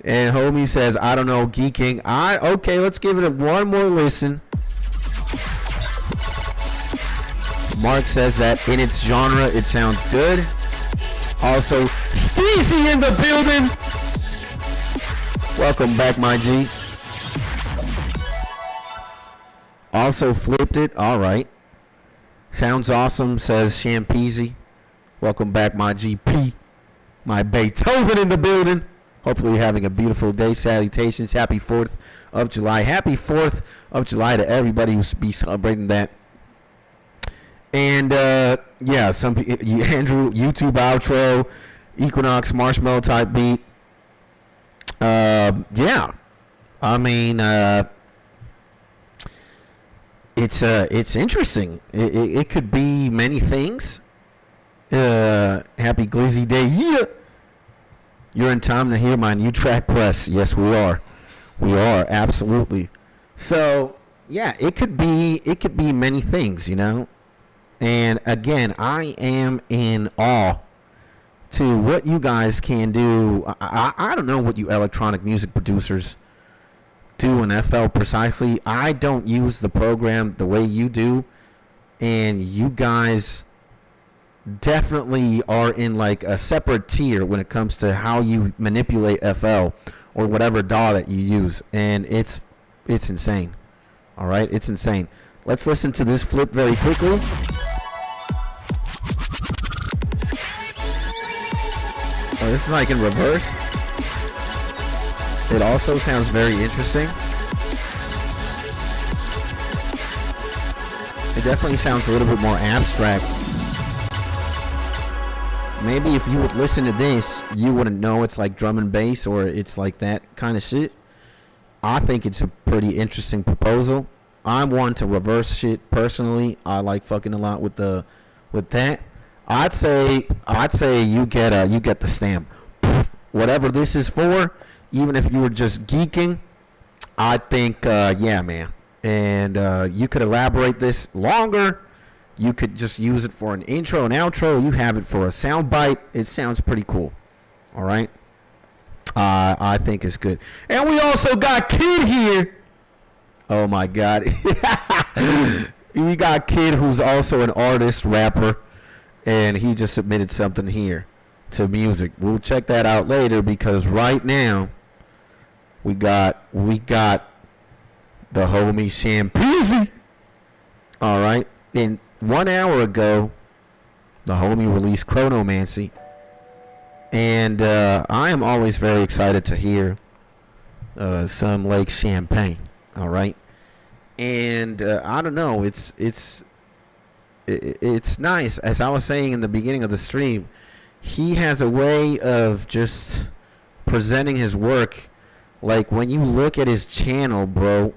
And homie says, I don't know, geeking. Okay, let's give it one more listen. Mark says that in its genre, it sounds good. Also, Steezy in the building. Welcome back, my G. Also flipped it. All right. Sounds awesome, says Champezi. Welcome back, my GP. My Beethoven in the building. Hopefully you're having a beautiful day. Salutations. Happy 4th of July. Happy 4th of July to everybody who's be celebrating that. And, yeah, Andrew, YouTube outro, Equinox, Marshmallow type beat. Yeah. I mean, it's interesting. It could be many things. Happy Glizzy Day. Yeah. You're in time to hear my new track press. Yes, we are. We are, absolutely. So, yeah, it could be many things, And again, I am in awe to what you guys can do. I don't know what you electronic music producers do in FL precisely. I don't use the program the way you do, and you guys definitely are in like a separate tier when it comes to how you manipulate FL or whatever DAW that you use, and it's insane. All right, it's insane. Let's listen to this flip very quickly. Oh, this is like in reverse. It also sounds very interesting. It definitely sounds a little bit more abstract. Maybe if you would listen to this, you wouldn't know it's like drum and bass or it's like that kind of shit. I think it's a pretty interesting proposal. I'm one to reverse shit personally. I like fucking a lot with that. I'd say you get the stamp. Whatever this is for, even if you were just geeking, I think yeah, man. And you could elaborate this longer. You could just use it for an intro and outro. You have it for a sound bite. It sounds pretty cool. All right. I think it's good. And we also got Kid here. Oh my God. We got Kid, who's also an artist, rapper, and he just submitted something here to music. We'll check that out later because right now we got the homie Shampeezy. All right. And 1 hour ago, the homie released Chronomancy. And I am always very excited to hear some Lake Champagne. All right. And I don't know. It's nice. As I was saying in the beginning of the stream, he has a way of just presenting his work. Like when you look at his channel, bro,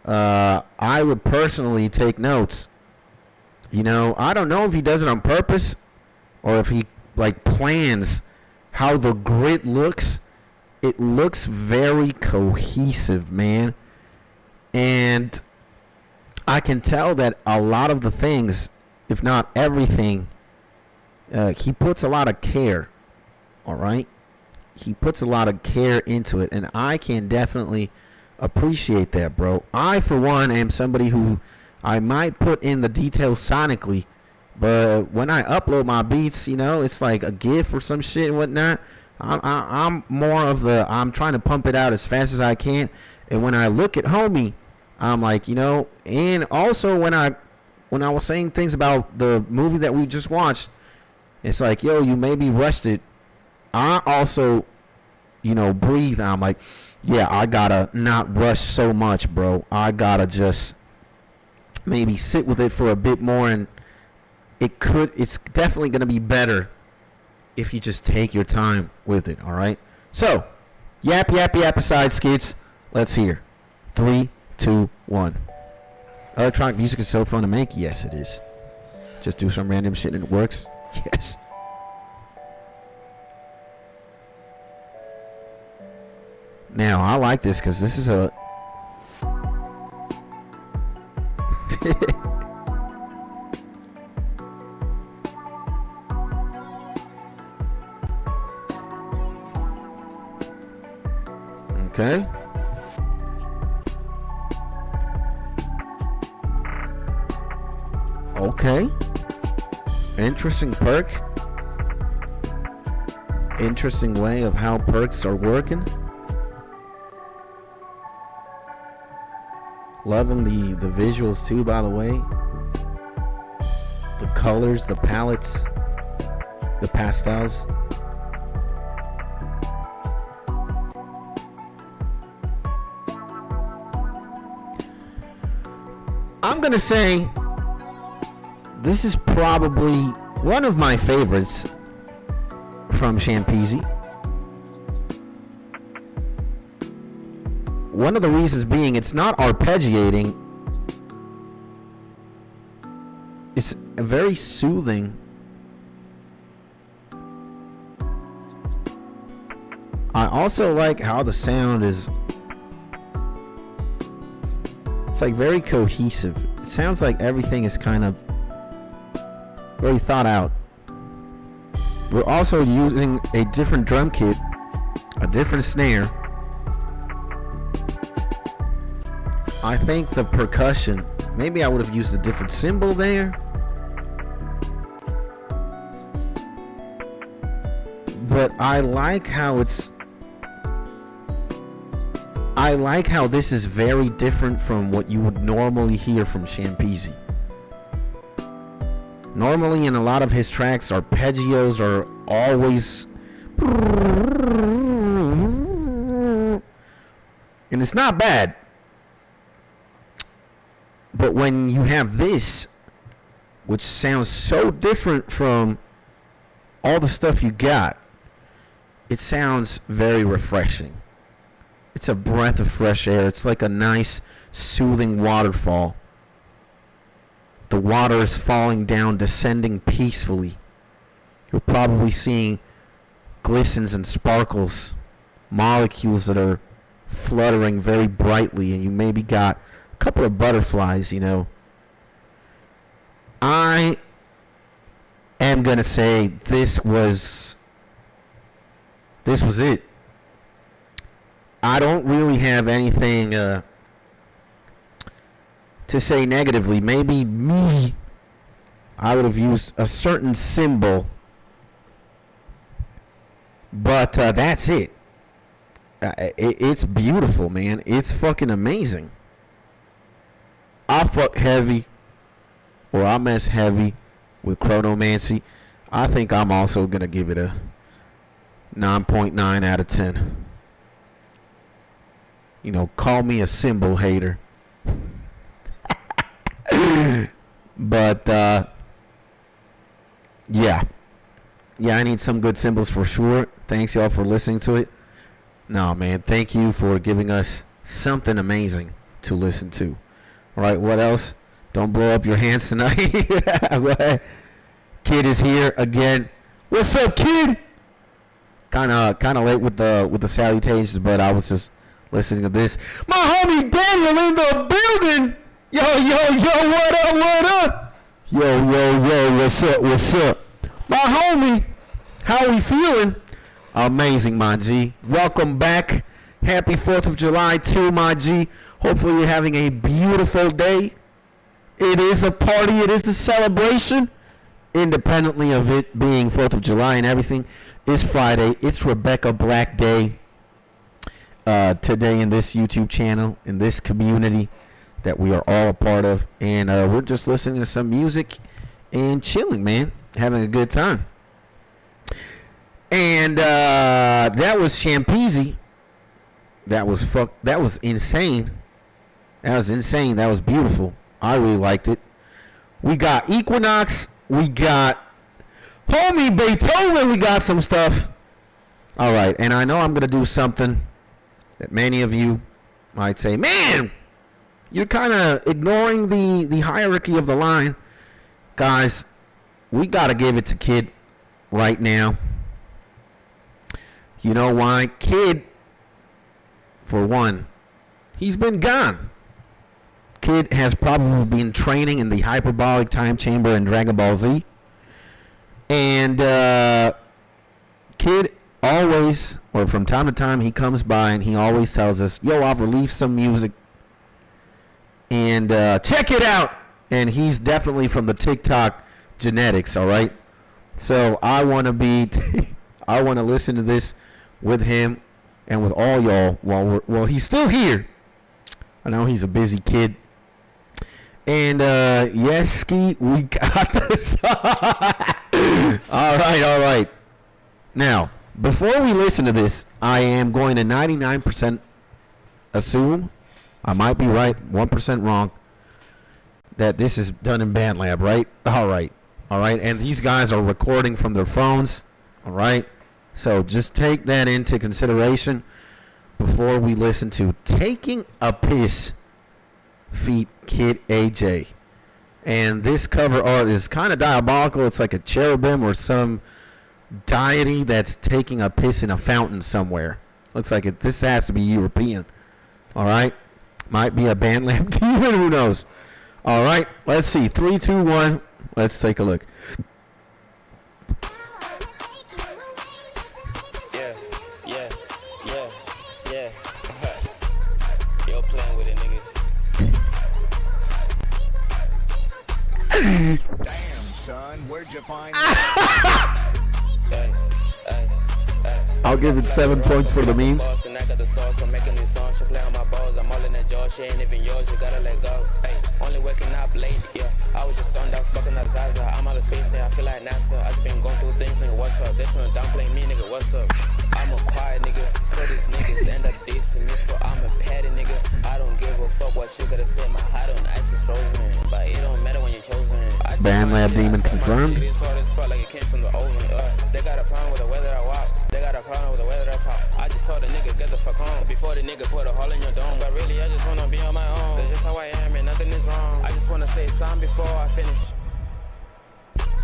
I would personally take notes. You know, I don't know if he does it on purpose or if he like plans how the grid looks. It looks very cohesive, man. And I can tell that a lot of the things, if not everything, he puts a lot of care. All right? He puts a lot of care into it, and I can definitely appreciate that, bro. I, for one, am somebody who I might put in the details sonically, but when I upload my beats, you know, it's like a GIF or some shit and whatnot. I'm more of I'm trying to pump it out as fast as I can. And when I look at homie, I'm like, you know, and also when I was saying things about the movie that we just watched, it's like, yo, you maybe rushed it. I also, you know, breathe. I'm like, yeah, I gotta not rush so much, bro. I gotta just maybe sit with it for a bit more, and it's definitely gonna be better if you just take your time with it. All right. So, yap aside, skits. Let's hear. 3, 2, 1. Electronic music is so fun to make. Yes, it is. Just do some random shit and it works. Yes. Now, I like this because this is a... Okay. Okay. Interesting perk. Interesting way of how perks are working. Loving the visuals too, by the way. The colors, the palettes, the pastels. I'm gonna say this is probably one of my favorites from Shampeezy. One of the reasons being it's not arpeggiating. It's very soothing. I also like how the sound is... It's like very cohesive. It sounds like everything is kind of very thought out. We're also using a different drum kit, a different snare. I think the percussion, maybe I would have used a different cymbal there. But I like how this is very different from what you would normally hear from Shampeezy. Normally in a lot of his tracks, arpeggios are always... And it's not bad. But when you have this, which sounds so different from all the stuff you got, it sounds very refreshing. It's a breath of fresh air. It's like a nice, soothing waterfall. The water is falling down, descending peacefully. You're probably seeing glistens and sparkles, molecules that are fluttering very brightly, and you maybe got a couple of butterflies, you know. I am going to say this was it. I don't really have anything to say negatively. Maybe me, I would have used a certain symbol, but that's it. It's beautiful, man. It's fucking amazing. I fuck heavy, or I mess heavy with Chronomancy. I think I'm also going to give it a 9.9 out of 10. You know, call me a symbol hater. But, yeah. Yeah, I need some good symbols for sure. Thanks, y'all, for listening to it. No, man, thank you for giving us something amazing to listen to. All right, what else? Don't blow up your hands tonight. Kid is here again. What's up, kid? Kind of late with the salutations, but I was just listening to this. My homie Daniel in the building. Yo, what up? Yo, what's up? My homie, how we feeling? Amazing, my G. Welcome back. Happy 4th of July to my G. Hopefully you're having a beautiful day. It is a party. It is a celebration. Independently of it being 4th of July and everything, it's Friday. It's Rebecca Black Day. Today in this YouTube channel, in this community that we are all a part of. And we're just listening to some music and chilling, man. Having a good time. And that was Champeasy. That was insane. That was insane. That was beautiful. I really liked it. We got Equinox. We got homie Beethoven. We got some stuff. All right. And I know I'm going to do something that many of you might say, man, you're kind of ignoring the hierarchy of the line. Guys, we got to give it to Kid right now. You know why? Kid, for one, he's been gone. Kid has probably been training in the hyperbolic time chamber in Dragon Ball Z. And Kid always, or from time to time, he comes by and he always tells us, yo, I've released some music. And check it out. And he's definitely from the TikTok genetics, all right? So I want to listen to this with him and with all y'all while he's still here. I know he's a busy kid. And yes, Ski, we got this. All right. Now, before we listen to this, I am going to 99% assume, I might be right, 1% wrong, that this is done in BandLab, right? All right. And these guys are recording from their phones, all right? So just take that into consideration before we listen to Taking a Piss feat Kid AJ. And this cover art is kind of diabolical. It's like a cherubim or some deity that's taking a piss in a fountain somewhere. Looks like this has to be European. All right? Might be a BandLab demon. Who knows? All right. Let's see. 3, 2, 1. Let's take a look. You're playing with it, nigga. Damn, son, where'd you find that? I'll give it 7 points for the memes. And I got the sauce, I'm making this song. She play on my balls, I'm all in that jaw. She ain't even yours, you gotta let go. Hey, only waking up late, yeah. I was just stoned out, smoking out of Zaza. I'm out of space, and I feel like NASA. I just been going through things, nigga, what's up? They tryna downplay me, nigga, what's up? I'm a quiet nigga, so these niggas end up dissing me, so I'm a petty nigga. I don't give a fuck what you gotta say, my heart on ice is frozen. But it don't matter when you're chosen. I BandLab Demon confirmed. It's hard as fuck, like it came from the oven. They got a problem with the weather I walk. They got a problem with the weather I talk. I just told the nigga get the fuck home before the nigga put a hole in your dome. But really, I just wanna be on my own. That's just how I am, and nothing is wrong. I just wanna say something before I finish.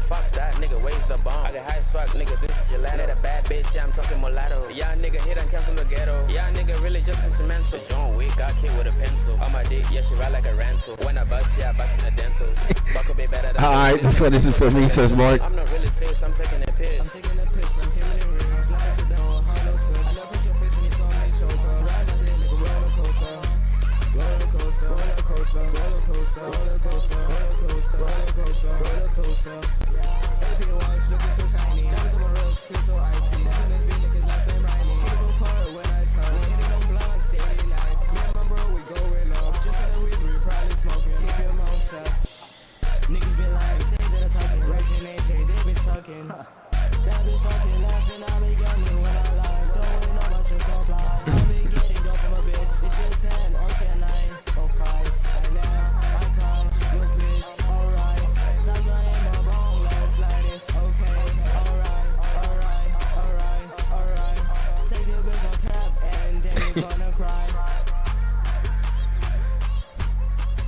Fuck that, nigga, where's the bomb? I get high as fuck, nigga, this is gelato. Let a bad bitch, yeah, I'm talking mulatto. Yeah, nigga, he done came from the ghetto. Yeah, nigga, really just instrumental. John Wick got kid with a pencil. On my dick, yeah, she ride like a rental. When I bust, yeah, I bust in the dental. Buckle be better than Alright, this one isn't for me, says Mark. I'm not really serious, I'm taking a piss. I'm taking a piss, I'm feeling it real. Like I sit down with hollow tips. I love your face when you saw me choker. Ride like that, nigga, roller coaster. Roller coaster, roller coaster, roller coaster, roller coaster, roller coaster, roller coaster, roller coaster. AP watch looking so shiny. Diamonds on my wrist feel so icy. This one is big niggas last name Riley. Keep it apart when I turn. We hitting on blunts, daily life. Me and my bro, we going up. Just when we breathe, probably smoking. Keep your mouth shut. Niggas been lying, say that I'm talking. Racing AJ, they been talking. That bitch fucking laughing, I be got me when I lie. Don't really know about your don't fly. I be getting dope from a bitch. It's your 10 or your 9 or 5. I laugh, I cry, you bitch, alright. Sometimes I am a wrong, let's light it. Okay, alright, alright, alright, alright. Take your bitch no cap and then you gonna cry.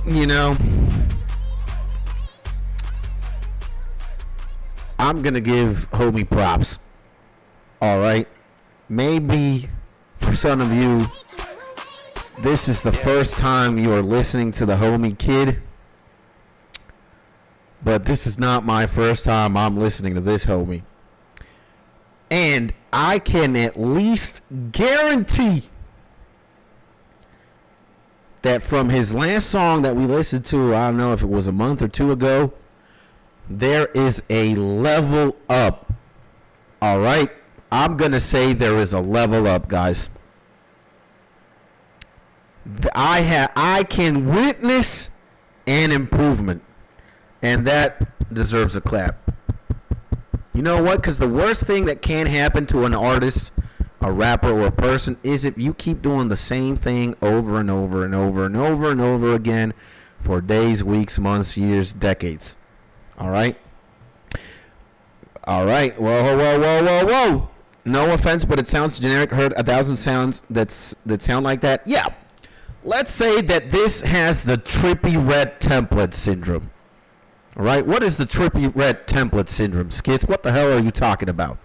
You know, I'm gonna give homie props. Alright. Maybe for some of you, this is the first time you are listening to the homie kid. But this is not my first time I'm listening to this homie. And I can at least guarantee that from his last song that we listened to, I don't know if it was a month or two ago, there is a level up. All right? I'm going to say there is a level up, guys. I can witness an improvement, and that deserves a clap. You know what? Because the worst thing that can happen to an artist, a rapper, or a person is if you keep doing the same thing over and over and over and over and over again for days, weeks, months, years, decades. All right? All right. Whoa, whoa, whoa, whoa, whoa. No offense, but it sounds generic. Heard 1,000 sounds that sound like that. Yeah. Let's say that this has the Trippie Redd template syndrome. All right? What is the Trippie Redd template syndrome, Skits? What the hell are you talking about?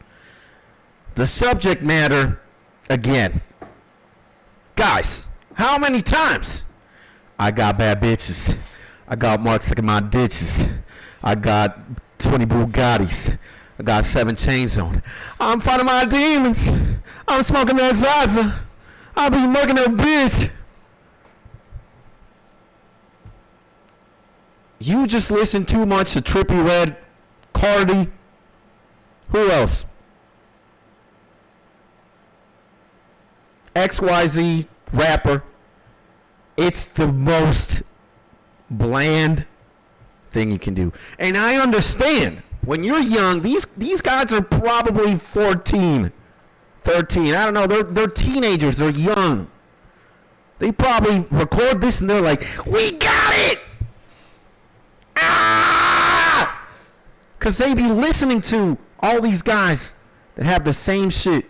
The subject matter, again. Guys, how many times? I got bad bitches. I got marks like my ditches. I got 20 Bugattis. I got 7 chains on. I'm fighting my demons. I'm smoking that Zaza. I be murking that bitch. You just listen too much to Trippie Redd, Cardi. Who else? XYZ rapper. It's the most bland thing you can do. And I understand. When you're young, these guys are probably 14, 13. I don't know. They're teenagers. They're young. They probably record this and they're like, we got it! Ah! Because they be listening to all these guys that have the same shit.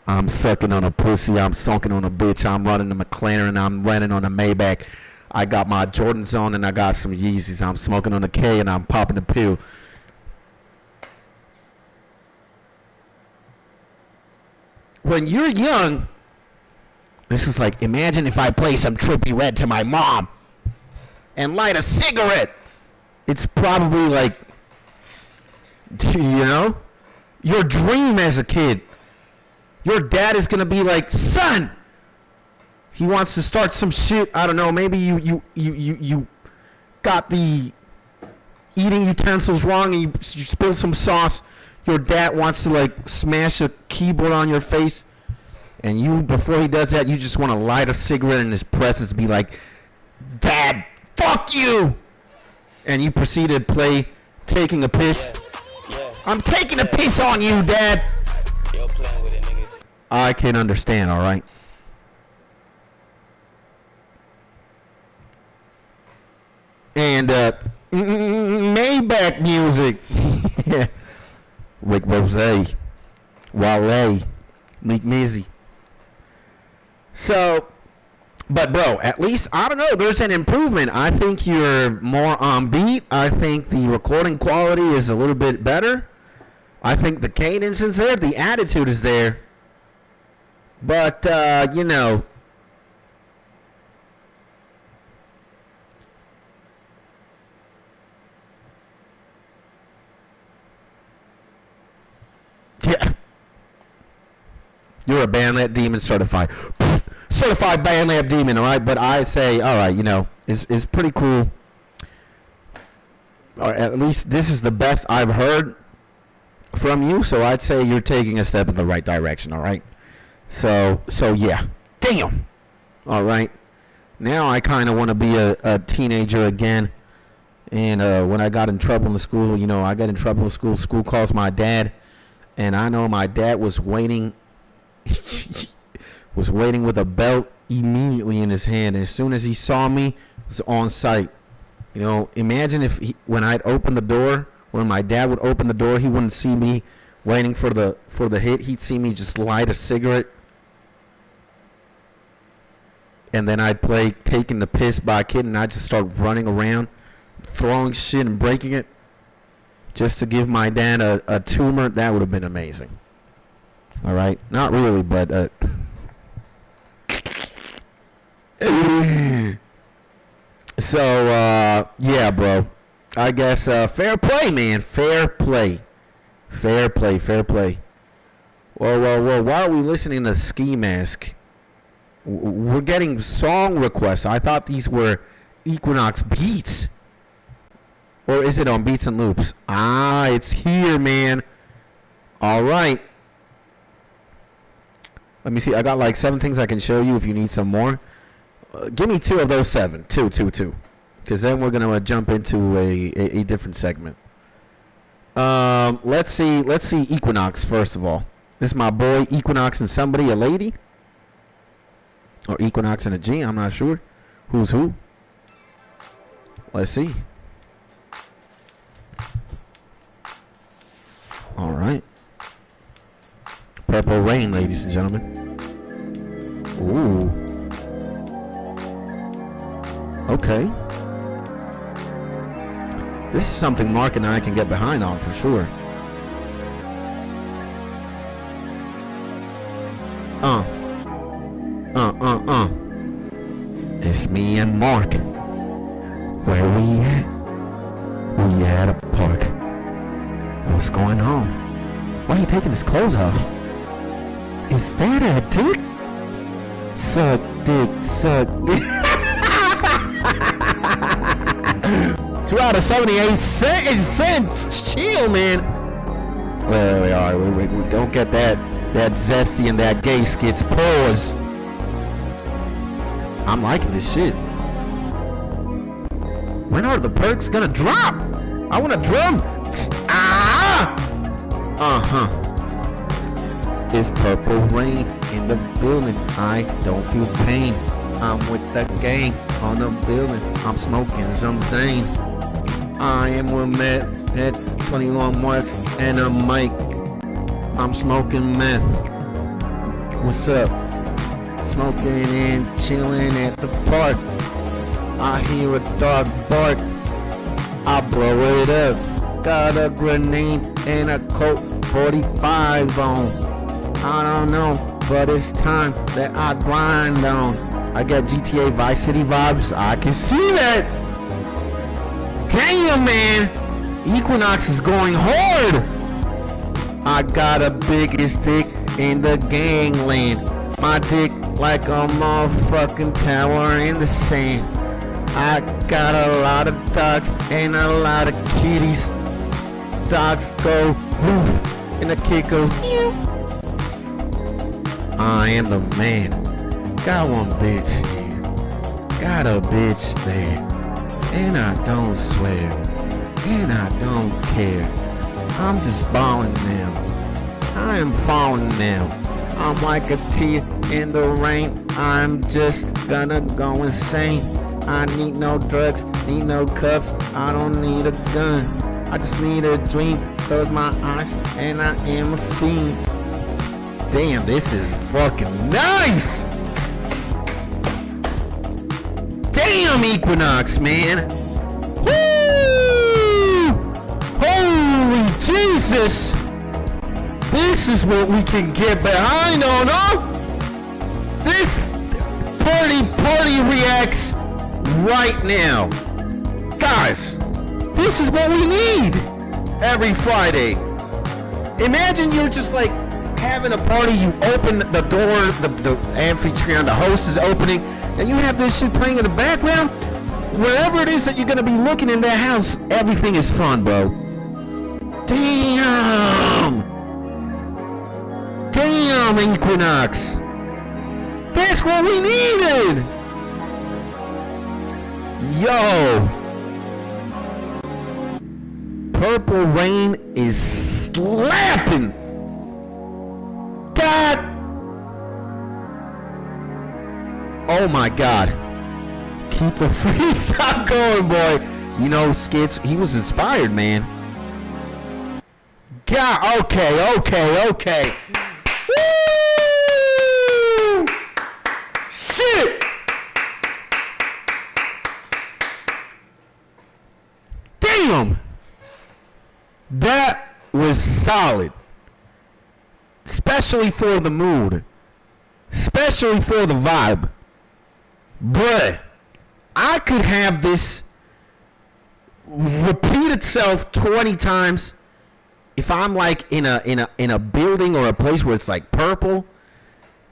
I'm sucking on a pussy. I'm sunking on a bitch. I'm running a McLaren. I'm running on a Maybach. I got my Jordans on and I got some Yeezys. I'm smoking on a K and I'm popping a pill. When you're young, this is like, imagine if I play some Trippie Redd to my mom and light a cigarette. It's probably like, you know, your dream as a kid. Your dad is going to be like, son, he wants to start some shit. I don't know, maybe you got the eating utensils wrong and you spilled some sauce. Your dad wants to like smash a keyboard on your face, and you, before he does that, you just want to light a cigarette in his presence and be like, Dad, fuck you! And you proceed to play Taking a Piss. Yeah. I'm taking a piss on you, Dad! Yo, playing with it, nigga. I can understand, alright? And Maybach music. Rick Rose, Wale, Meek Mizzy. So, but bro, at least, I don't know, there's an improvement. I think you're more on beat. I think the recording quality is a little bit better. I think the cadence is there. The attitude is there. But, you know, yeah. You're a Bandlab Demon certified. Certified Bandlab Demon, all right? But I say, all right, you know, it's pretty cool. Or at least this is the best I've heard from you, so I'd say you're taking a step in the right direction, all right? So yeah. Damn. All right. Now I kind of want to be a teenager again. And when I got in trouble in the school, you know, I got in trouble in school. School calls my dad. And I know my dad was waiting with a belt immediately in his hand. And as soon as he saw me, it was on sight. You know, imagine if when I'd open the door, when my dad would open the door, he wouldn't see me waiting for the hit. He'd see me just light a cigarette. And then I'd play Taking the Piss by a Kid, and I'd just start running around, throwing shit and breaking it. Just to give my dad a tumor. That would have been amazing. All right? Not really, but... So, yeah, bro. I guess fair play, man. Fair play. Fair play, fair play. Whoa. Why are we listening to Ski Mask? We're getting song requests. I thought these were Equinox beats. Or is it on Beats and Loops? Ah, it's here, man. All right. Let me see. I got like 7 things I can show you if you need some more. Give me 2 of those 7. Two. Because then we're going to jump into a different segment. Let's see Equinox, first of all. This is my boy Equinox and somebody, a lady. Or Equinox and a G, I'm not sure. Who's who? Let's see. All right. Purple Rain, ladies and gentlemen. Ooh. Okay. This is something Mark and I can get behind on for sure. It's me and Mark. Where we at? We at a park. What's going on? Why are you taking his clothes off? Is that a dick? Suck dick. 2 out of 78 cents. Chill, man. Well, we don't get that zesty and that gay skits. Pause. I'm liking this shit. When are the perks gonna drop? I want a drum. It's Purple Rain in the building. I don't feel pain. I'm with the gang on the building. I'm smoking some Zane. I am with Matt at 21 watts and a mic. I'm smoking meth. What's up? Smoking and chilling at the park. I hear a dog bark. I blow it up. Got a grenade and a Colt 45 on. I don't know, but it's time that I grind on. I got GTA Vice City vibes. I can see that. Damn, man. Equinox is going hard. I got a biggest dick in the gangland. My dick like a motherfucking tower in the sand. I got a lot of dogs and a lot of kitties. Dogs go woof and the kid go meow. I am the man. Got one bitch here. Got a bitch there. And I don't swear. And I don't care. I'm just balling now. I am falling now. I'm like a tear in the rain. I'm just gonna go insane. I need no drugs Need no cups, I don't need a gun. I just need a drink, close my eyes, and I am a fiend. Damn, this is fucking nice! Damn, Equinox, man! Woo! Holy Jesus! This is what we can get behind on, huh? This party reacts right now. Guys, this is what we need every Friday. Imagine you're just like having a party, you open the door, the amphitheater, the host is opening, and you have this shit playing in the background. Wherever it is that you're gonna be looking in that house, everything is fun, bro. Damn! Damn, Equinox! That's what we needed! Yo! Purple Rain is slapping! God! Oh my God. Keep the freestyle going, boy. You know, Skits, he was inspired, man. God, okay. Woo! Shit! Damn! That was solid. Especially for the mood. Especially for the vibe. Bruh, I could have this repeat itself 20 times if I'm like in a building or a place where it's like purple.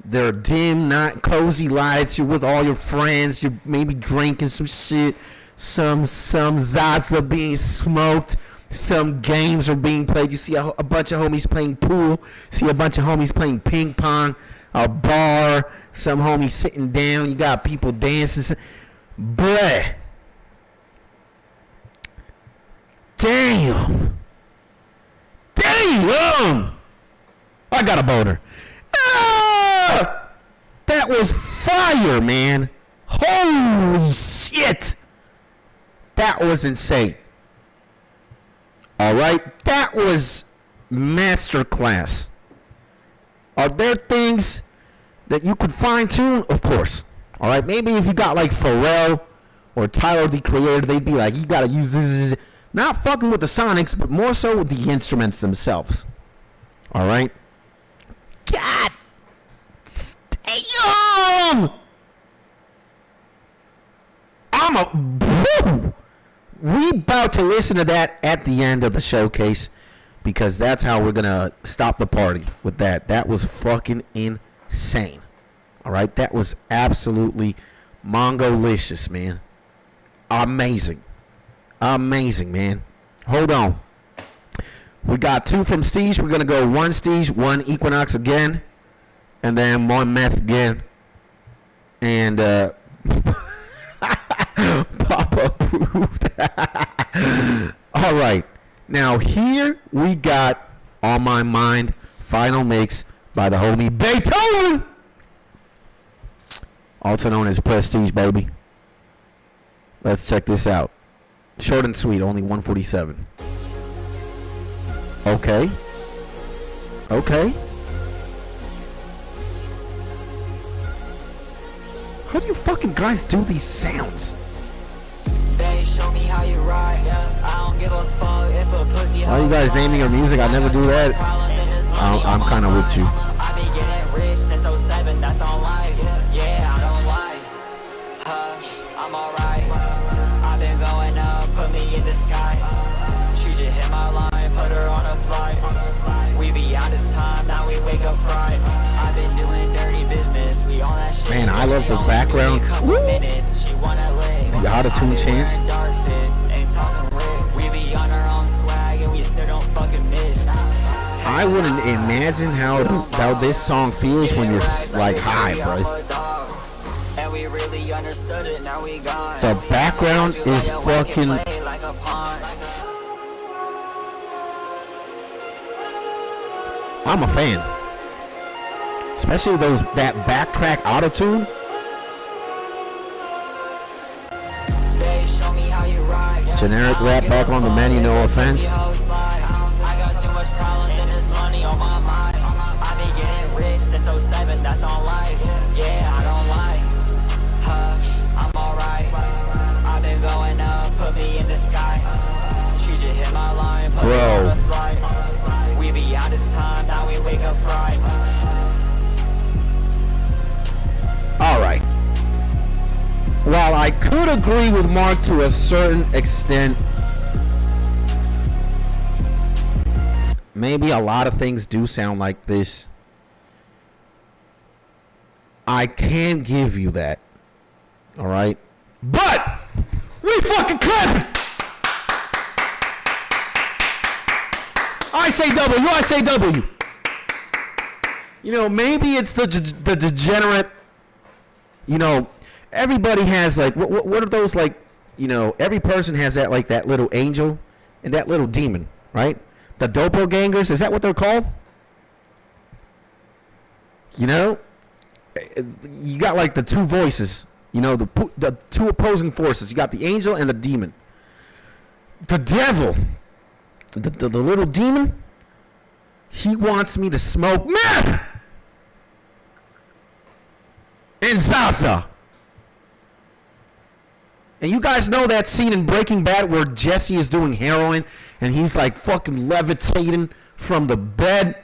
They're dim, not cozy lights. You're with all your friends. You're maybe drinking some shit. Some Zaza being smoked. Some games are being played. You see a bunch of homies playing pool. See a bunch of homies playing ping pong. A bar. Some homies sitting down. You got people dancing. Bruh. Damn. I got a boner. Ah! That was fire, man. Holy shit. That was insane. All right, that was masterclass. Are there things that you could fine tune? Of course. All right, maybe if you got like Pharrell or Tyler the Creator, they'd be like, you gotta use this. Not fucking with the sonics, but more so with the instruments themselves. All right. God damn! We about to listen to that at the end of the showcase because that's how we're gonna stop the party with that. That was fucking insane. All right, that was absolutely mongolicious, man. Amazing, man. Hold on. We got 2 from Steege. We're gonna go 1 Steege, 1 Equinox again, and then 1 Meth again, and Papa approved. All right, now here we got On My Mind, final mix by the homie Beethoven, also known as Prestige, baby. Let's check this out. Short and sweet, only 147. Okay. How do you fucking guys do these sounds? They show me how you ride. I don't give a fuck if a pussy. Why are you guys naming your music? I never do that. I'm kind of with you. I be getting rich since 07, that's on life. Yeah, I don't lie. I'm alright. I've been going up, put me in the sky. She just hit my line, put her on a flight. We be out of time, now we wake up fried. I've been doing dirty business, we on that shit. Man, I love the background. The auto-tune chants. I wouldn't imagine how this song feels when you're like high, bro. The background is fucking. I'm a fan, especially that backtrack auto-tune. Show me how Generic rap back on the menu, no offense. I got too much problems and there's money on my mind. I've been getting rich since '07, that's on life. Yeah, I don't lie. I'm alright. I've been going up, put me in the sky. She just hit my line, put me on the flight. We be out of time, now we wake up fried. All right. While I could agree with Mark to a certain extent, maybe a lot of things do sound like this. I can give you that. All right. But we fucking clapping. I say W. I say W. You know, maybe it's the degenerate. You know, everybody has like what are those like? You know, every person has that like that little angel and that little demon, right? The doppelgangers, is that what they're called? You know, you got like the two voices. You know, the two opposing forces. You got the angel and the demon. The devil, the little demon, he wants me to smoke meth and Zaza. And you guys know that scene in Breaking Bad where Jesse is doing heroin and he's like fucking levitating from the bed.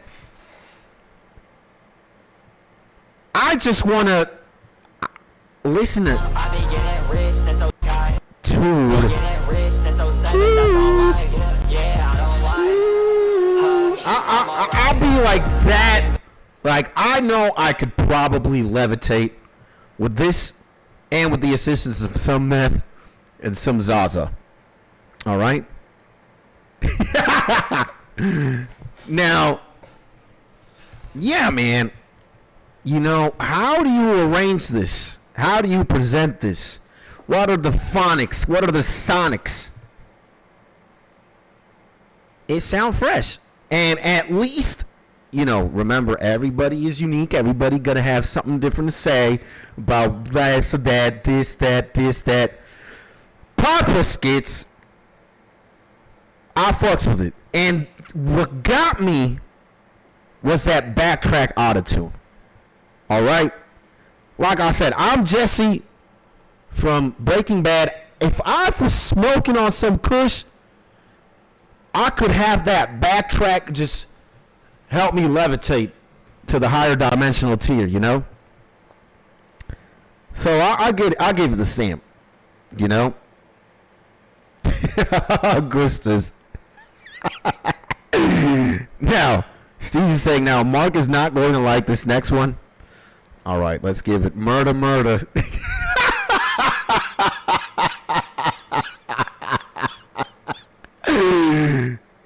I just want to listen to I'll be like that. Like, I know I could probably levitate with this and with the assistance of some meth and some Zaza. All right? Now, yeah, man. You know, how do you arrange this? How do you present this? What are the phonics? What are the sonics? It sounds fresh. And at least, you know, remember, everybody is unique. Everybody gonna have something different to say about this or that, this, that. Papa skits, I fucks with it. And what got me was that backtrack autotune. All right? Like I said, I'm Jesse from Breaking Bad. If I was smoking on some kush, I could have that backtrack just help me levitate to the higher dimensional tier, you know? So I'll give it the stamp, you know? Augustus. Now, Steve's is saying now Mark is not going to like this next one. All right, let's give it murder.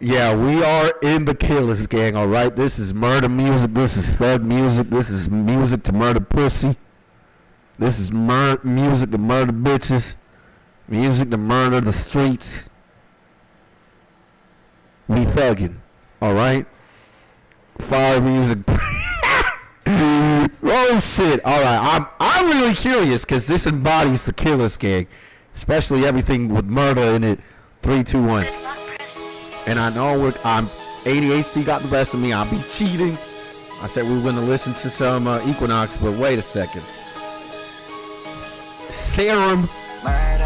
Yeah, we are in the Killers gang, all right? This is murder music. This is thug music. This is music to murder pussy. This is music to murder bitches. Music to murder the streets. We thugging, all right? Fire music. Oh shit! All right, I'm really curious because this embodies the Killers gang, especially everything with murder in it. 3, 2, 1. And I know I'm ADHD got the best of me. I'll be cheating. I said we were gonna listen to some Equinox, but wait a second. Serum. Murder.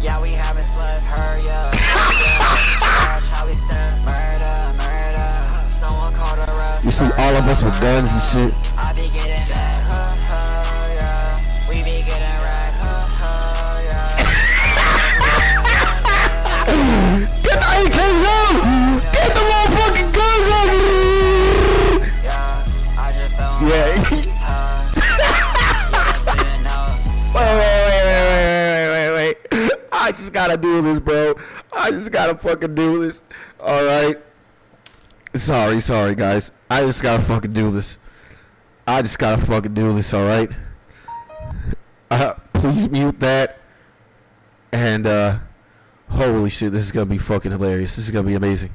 Yeah, we haven't slept. Hurry up. How we step. Murder. Someone called her up. You see all of us with guns and shit. I be getting that. Yeah. We be getting right. Get the AKs out! Get the motherfucking guns out! Yeah, I just felt Wait. I just gotta do this, bro. I just gotta fucking do this. Alright. Sorry, guys. I just gotta fucking do this. Alright? Please mute that. And, holy shit, this is gonna be fucking hilarious. This is gonna be amazing.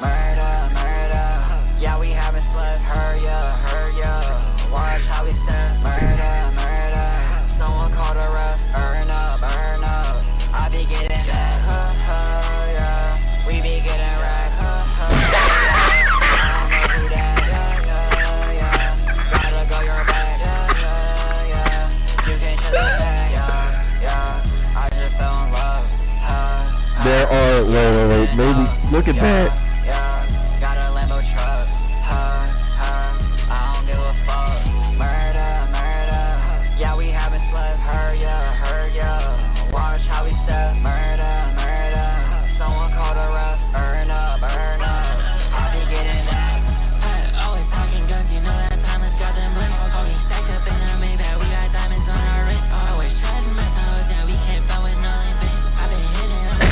murder. Look at that. Yeah, got a Lambo truck. I don't give a fuck. Murder. Yeah, we haven't slept. Heard ya. Watch how we step. Murder. Someone called a ref. Earn up. I be getting that. Always talking guns, you know that timeless got them bliss. Always stacked up in a Maybach, we got diamonds on our wrist. Always shutting my hoes down, we can't fuck with no lame bitch. I been hitting them.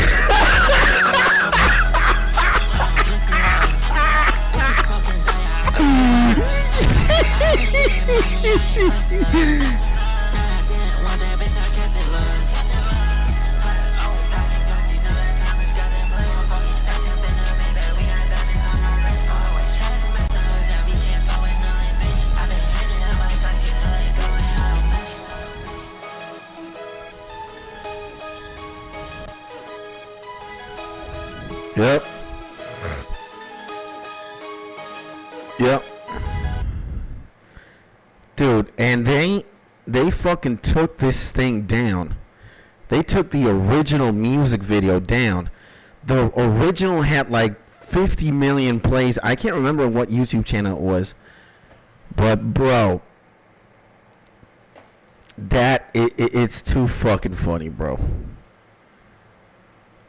Yep. Dude, and they fucking took this thing down. They took the original music video down. The original had like 50 million plays. I can't remember what YouTube channel it was. But bro, it's too fucking funny, bro.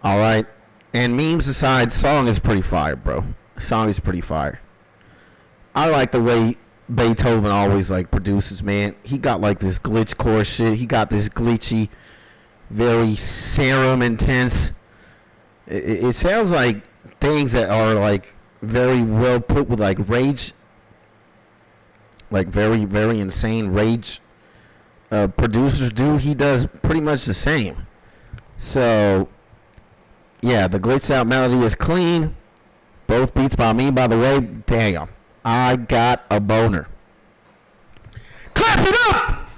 Alright. And memes aside, song is pretty fire, bro. Song is pretty fire. I like the way Beethoven always like produces, man. He got like this glitch core shit. He got this glitchy, very serum intense. It sounds like things that are like very well put with like rage, like very, very insane rage producers do. He does pretty much the same. So yeah, the glitched out melody is clean. Both beats by me, by the way. Damn, I got a boner. Clap it up!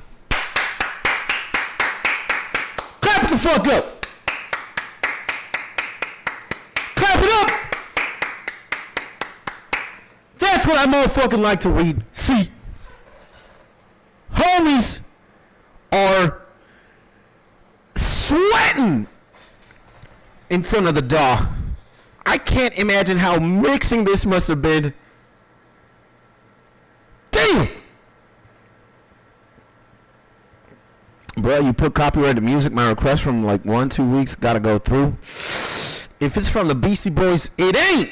Clap it the fuck up! Clap it up! That's what I motherfucking like to read. See, homies are sweating in front of the DAW. I can't imagine how mixing this must have been. Damn! Bro, you put copyrighted music, my request from like 1-2 weeks gotta go through. If it's from the Beastie Boys, it ain't!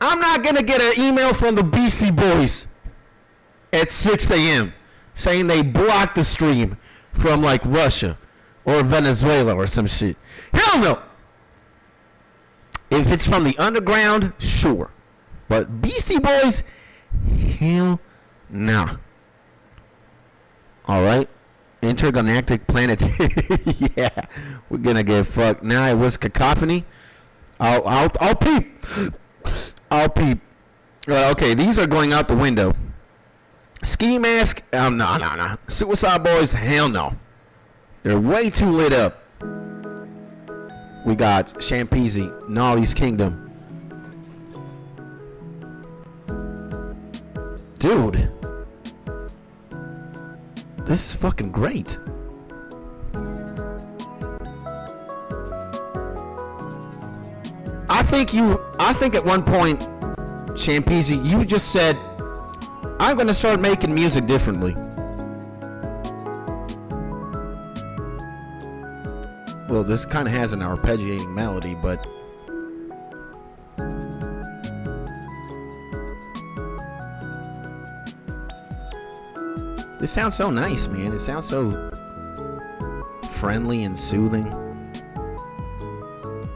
I'm not gonna get an email from the Beastie Boys at 6 a.m. saying they blocked the stream from like Russia or Venezuela or some shit. Hell no! If it's from the underground, sure. But Beastie Boys, hell nah. Alright? Intergalactic planetary. Yeah. We're gonna get fucked. Now it was cacophony. I'll peep. I'll peep. Okay, these are going out the window. Ski Mask, no. Suicide Boys, hell no. They're way too lit up. We got Shampeezy, Nolly's Kingdom. Dude. This is fucking great. I think at one point, Shampeezy, you just said, I'm gonna start making music differently. Well, this kind of has an arpeggiating melody, but this sounds so nice, man. It sounds so friendly and soothing.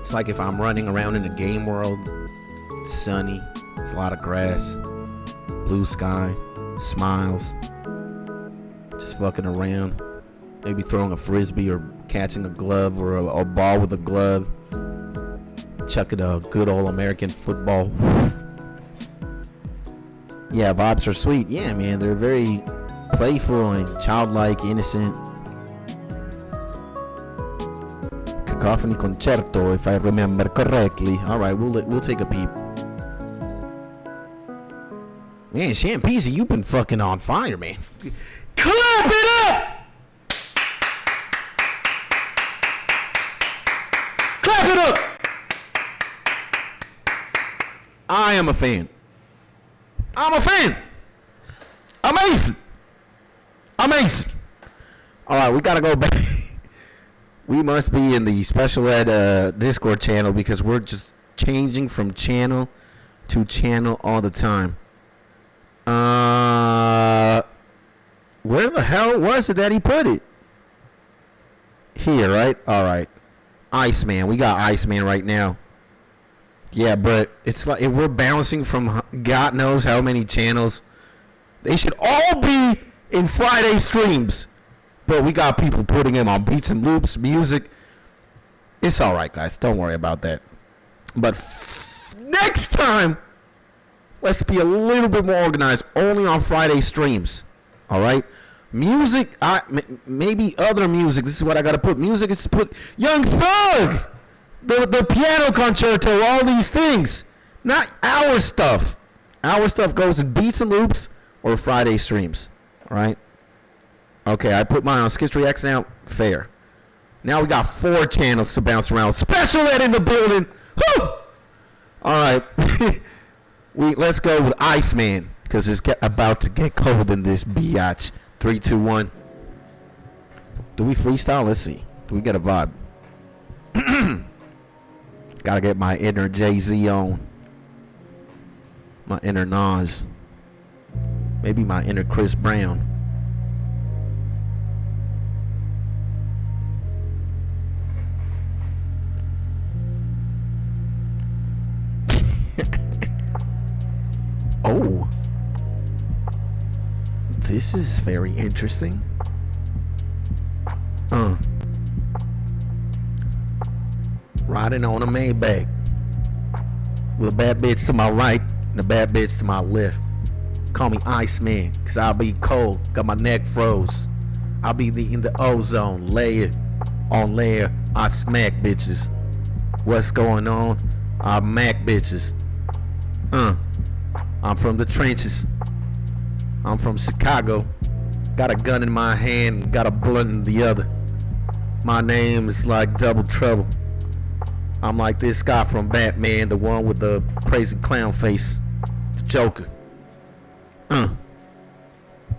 It's like if I'm running around in a game world. It's sunny. There's a lot of grass. Blue sky. Smiles. Just fucking around. Maybe throwing a frisbee or catching a glove or a ball with a glove. Chucking a good old American football. Yeah, vibes are sweet. Yeah, man. They're very playful and childlike, innocent. Cacophony Concerto, if I remember correctly. Alright, we'll take a peep. Man, Shampeezy, you've been fucking on fire, man. Clap it up! Clap it up! I am a fan. I'm a fan. Amazing. Amazing. All right, we got to go back. We must be in the special ed Discord channel because we're just changing from channel to channel all the time. Where the hell was it that he put it? Here, right? All right. Iceman. We got Iceman right now. Yeah, but it's like we're bouncing from God knows how many channels. They should all be in Friday streams. But we got people putting them on beats and loops, music. It's all right, guys. Don't worry about that. But next time, let's be a little bit more organized. Only on Friday streams. All right? Music, maybe other music. This is what I got to put. Music is to put Young Thug. The piano concerto, all these things. Not our stuff. Our stuff goes in beats and loops or Friday streams. All right? Okay, I put mine on Skitchery X now. Fair. Now we got 4 channels to bounce around. Special ed in the building. Woo! All right. Let's go with Iceman because it's about to get cold in this biatch. 3, 2, 1. Do we freestyle? Let's see. Do we get a vibe? Gotta get my inner Jay-Z on. My inner Nas. Maybe my inner Chris Brown. Oh. This is very interesting. Riding on a Maybach with a bad bitch to my right and a bad bitch to my left. Call me Iceman, cause I'll be cold. Got my neck froze. I'll be in the ozone, layer on layer. I smack bitches. What's going on? I mac bitches. I'm from the trenches. I'm from Chicago. Got a gun in my hand, got a blunt in the other. My name is like Double Trouble. I'm like this guy from Batman, the one with the crazy clown face. The Joker.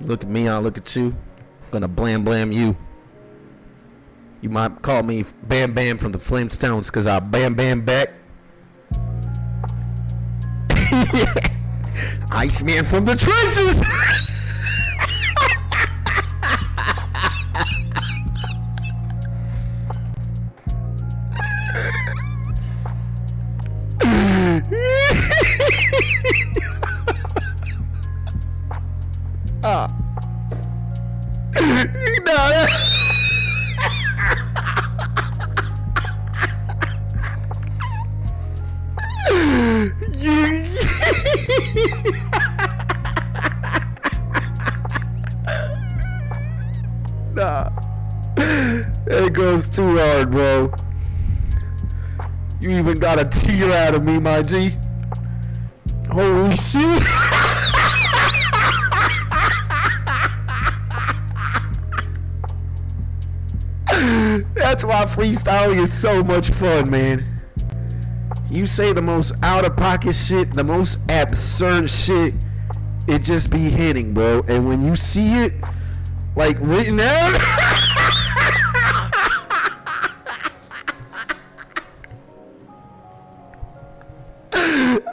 Look at me, I look at you. Gonna blam you. You might call me Bam Bam from the Flintstones, cause I bam back. Iceman from the trenches. Nah, it goes too hard, bro. You even got a tear out of me, my G. Holy shit. That's why freestyling is so much fun, man. You say the most out-of-pocket shit, the most absurd shit, it just be hitting, bro. And when you see it, like, written out,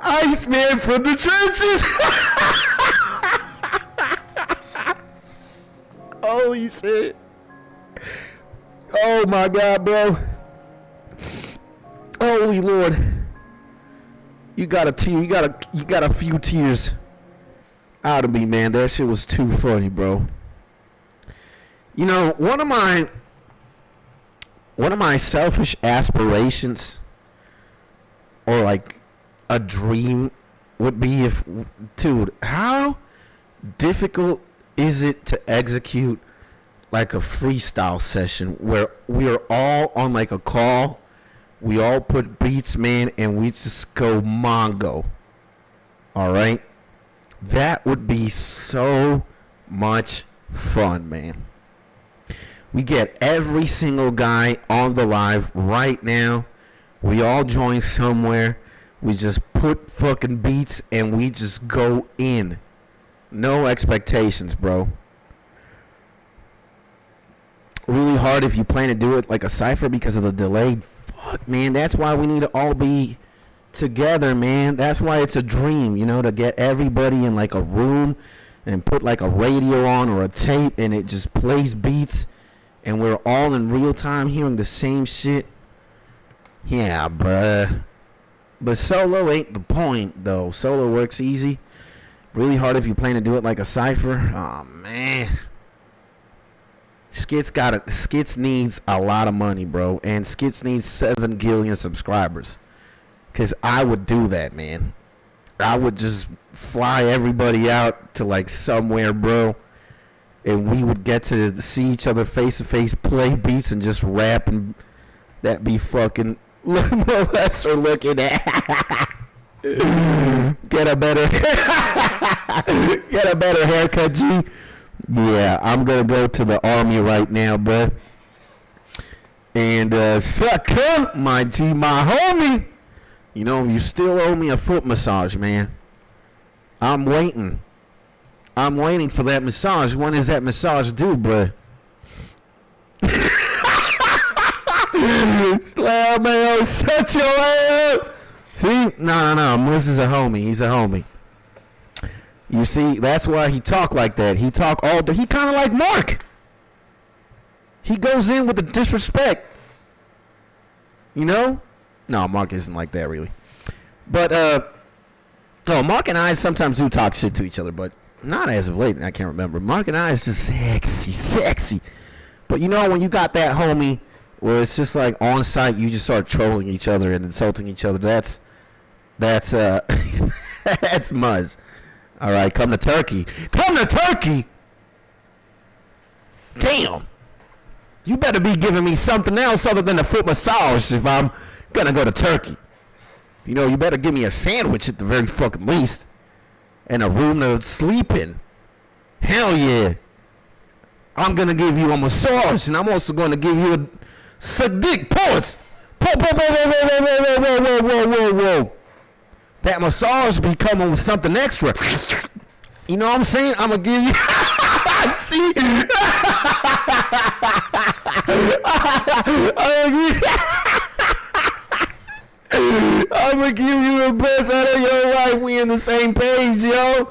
Iceman from the trenches. Holy shit. Oh my God, bro. Holy Lord. You got a tear. You got a few tears out of me, man. That shit was too funny, bro. You know, one of my selfish aspirations, or like a dream, would be if, dude, how difficult is it to execute like a freestyle session where we are all on like a call, we all put beats, man, and we just go Mongo. All right, that would be so much fun, man. We get every single guy on the live right now. We all join somewhere. We just put fucking beats and we just go in. No expectations, bro. Really hard if you plan to do it like a cypher because of the delay. Fuck, man, that's why we need to all be together, man. That's why it's a dream, you know, to get everybody in like a room and put like a radio on or a tape and it just plays beats and we're all in real time hearing the same shit. Yeah, bruh. But solo ain't the point, though. Solo works easy. Really hard if you plan to do it like a cypher. Oh, man. Skits needs a lot of money, bro. And Skits needs 7 billion subscribers. Because I would do that, man. I would just fly everybody out to, like, somewhere, bro. And we would get to see each other face to face, play beats, and just rap. And that'd be fucking molester looking at. Get a better haircut, G. Yeah, I'm gonna go to the army right now, bro. And suck up, my G, my homie. You know, you still owe me a foot massage, man. I'm waiting for that massage. When is that massage due, bro? Slam, man, shut your ass up. See? No. This is a homie. He's a homie. You see, that's why he talk like that. He talk all day. He kind of like Mark. He goes in with the disrespect. You know? No, Mark isn't like that, really. But, Mark and I sometimes do talk shit to each other, but not as of late. I can't remember. Mark and I is just sexy. But, you know, when you got that homie where it's just like on site, you just start trolling each other and insulting each other. That's that's Muzz. All right, come to Turkey. Damn. You better be giving me something else other than a foot massage if I'm gonna go to Turkey. You know, you better give me a sandwich at the very fucking least. And a room to sleep in. Hell yeah. I'm gonna give you a massage and I'm also gonna give you a suck dick. Pause. Whoa. That massage be coming with something extra. You know what I'm saying? I'm gonna give you. See? I'm gonna give you the best out of your life. We in the same page, yo.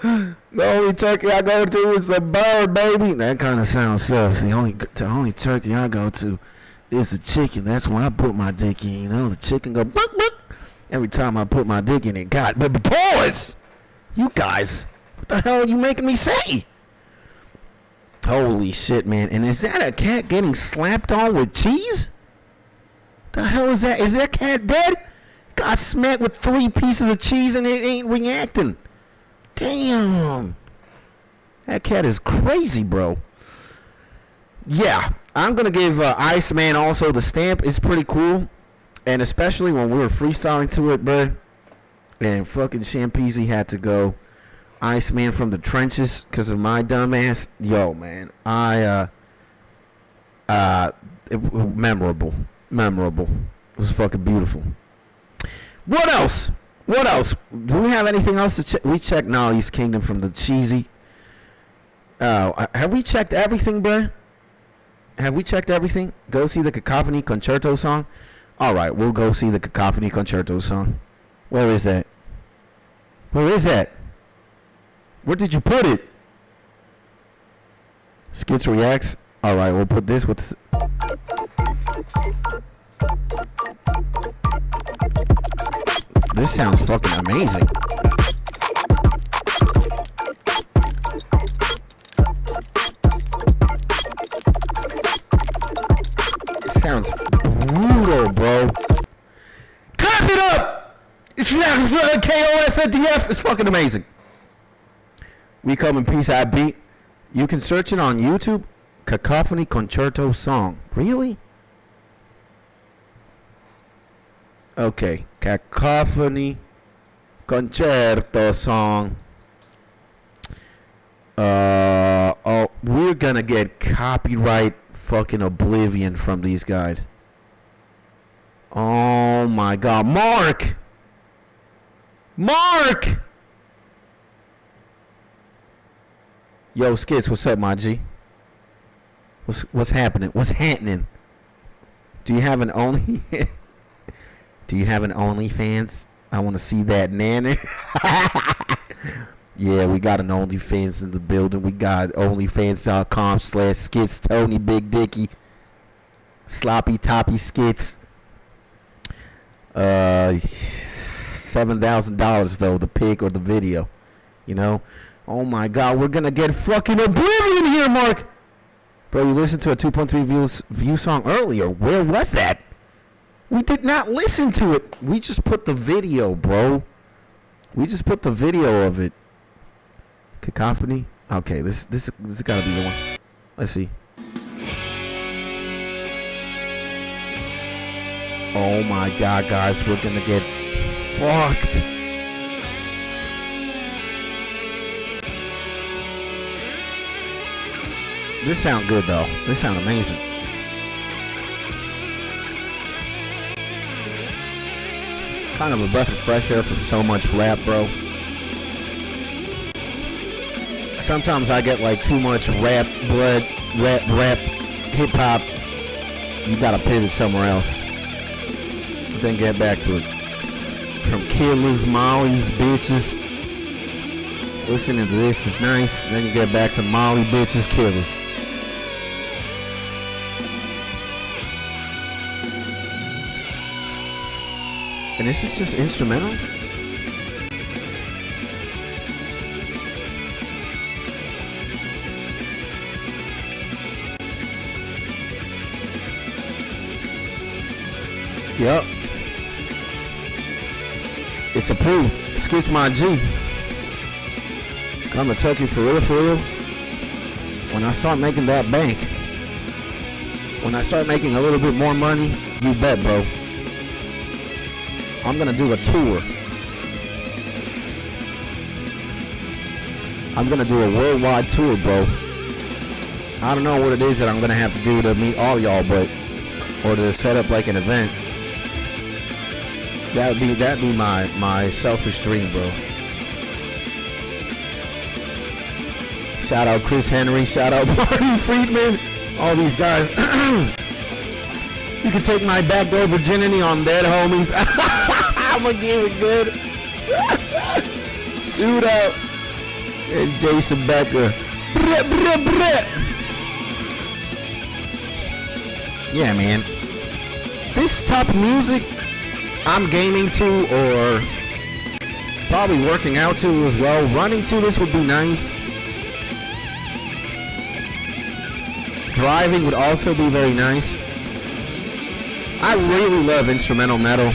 The only turkey I go to is the bird, baby. That kind of sounds sus. The only turkey I go to is the chicken. That's when I put my dick in. You know, the chicken go boop, boop. Every time I put my dick in it. God, but boys, you guys, what the hell are you making me say? Holy shit, man. And is that a cat getting slapped on with cheese? The hell is that? Is that cat dead? Got smacked with 3 pieces of cheese and it ain't reacting. Damn. That cat is crazy, bro. Yeah, I'm going to give Iceman also the stamp. It's pretty cool. And especially when we were freestyling to it, bro. And fucking Champeasy had to go Iceman from the trenches because of my dumb ass. Yo, man. Memorable. It was fucking beautiful. What else? Do we have anything else to check? We checked Nolly's Kingdom from the cheesy. Have we checked everything, bruh? Have we checked everything? Go see the Cacophony Concerto song. All right, we'll go see the Cacophony Concerto song. Where is that? Where did you put it? Skits reacts. All right, we'll put this with. This sounds fucking amazing. It sounds brutal, bro. Clap it up! It's KOSDF. It's fucking amazing. We come in peace, I beat. You can search it on YouTube. Cacophony Concerto song. Really? Okay, Cacophony Concerto song. We're gonna get copyright fucking oblivion from these guys. Oh my god, Mark! Mark! Yo, Skits, what's up, my G? What's happening? What's happening? Do you have an only? Do you have an OnlyFans? I want to see that, nanny. Yeah, we got an OnlyFans in the building. We got OnlyFans.com/Skits Tony Big Dicky Sloppy Toppy Skits. $7,000 though, the pic or the video. You know. Oh my God, we're gonna get fucking oblivion here, Mark. Bro, you listened to a 2.3 view song earlier. Where was that? We did not listen to it. We just put the video, bro. We just put the video of it. Cacophony. Okay, this gotta be the one. Let's see. Oh my God, guys, we're gonna get fucked. This sound good though. This sound amazing. Kind of a breath of fresh air from so much rap, bro. Sometimes I get like too much rap, blood, rap, hip hop. You gotta pivot somewhere else. Then get back to it. From killers, mollies, bitches. Listening to this is nice. Then you get back to molly, bitches, killers. And this is just instrumental? Yep. It's approved. Skits my G. I'm gonna tell you for real. When I start making that bank, when I start making a little bit more money, you bet, bro. I'm gonna do a tour. I'm gonna do a worldwide tour, bro. I don't know what it is that I'm gonna have to do to meet all y'all, but or to set up like an event. That'd be my selfish dream, bro. Shout out Chris Henry, shout out Marty Friedman, all these guys. You can take my backdoor virginity on that, homies. I'ma give it good. Suit up. And Jason Becker. Yeah, man. This type of music I'm gaming to or probably working out to as well. Running to this would be nice. Driving would also be very nice. I really love instrumental metal.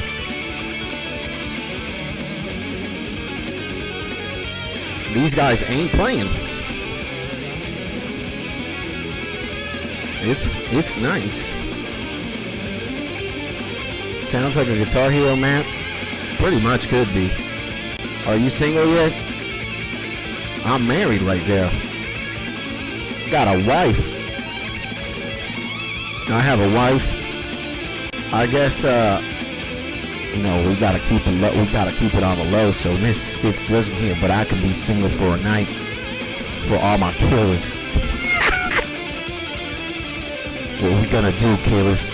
These guys ain't playing. It's nice. Sounds like a Guitar Hero map. Pretty much could be. Are you single yet? I'm married right there. Got a wife. I have a wife. I guess you know, we gotta keep it low. We gotta keep it on the low so Mrs. Skits doesn't hear. But I can be single for a night for all my killers. What we gonna do, killers?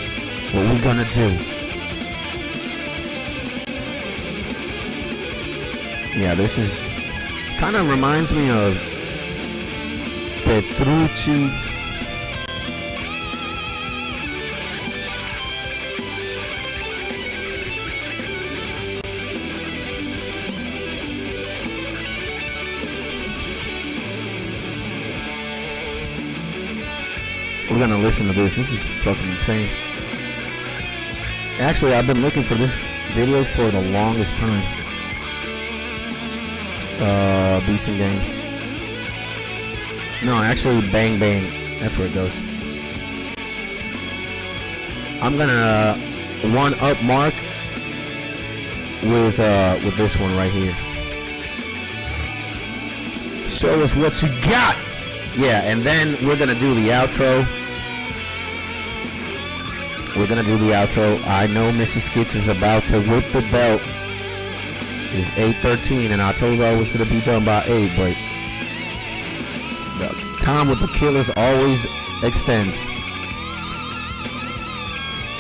What we gonna do? Yeah, this is kind of reminds me of Petrucci. We're gonna listen to this. This is fucking insane. Actually, I've been looking for this video for the longest time. Beats and Games. No, actually, Bang Bang. That's where it goes. I'm gonna one up Mark with this one right here. Show us what you got. Yeah, and then we're gonna do the outro. We're gonna do the outro. I know Mrs. Skits is about to whip the belt. It's 8:13, and I told you I was gonna be done by 8, but the time with the killers always extends.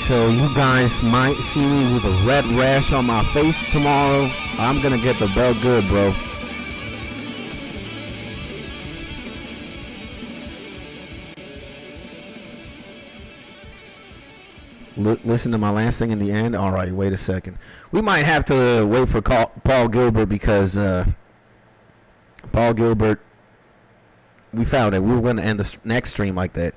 So you guys might see me with a red rash on my face tomorrow. I'm gonna get the belt good, bro. Listen to my last thing in the end. All right, wait a second. We might have to wait for Paul Gilbert because Paul Gilbert. We found it. We were going to end the next stream like that.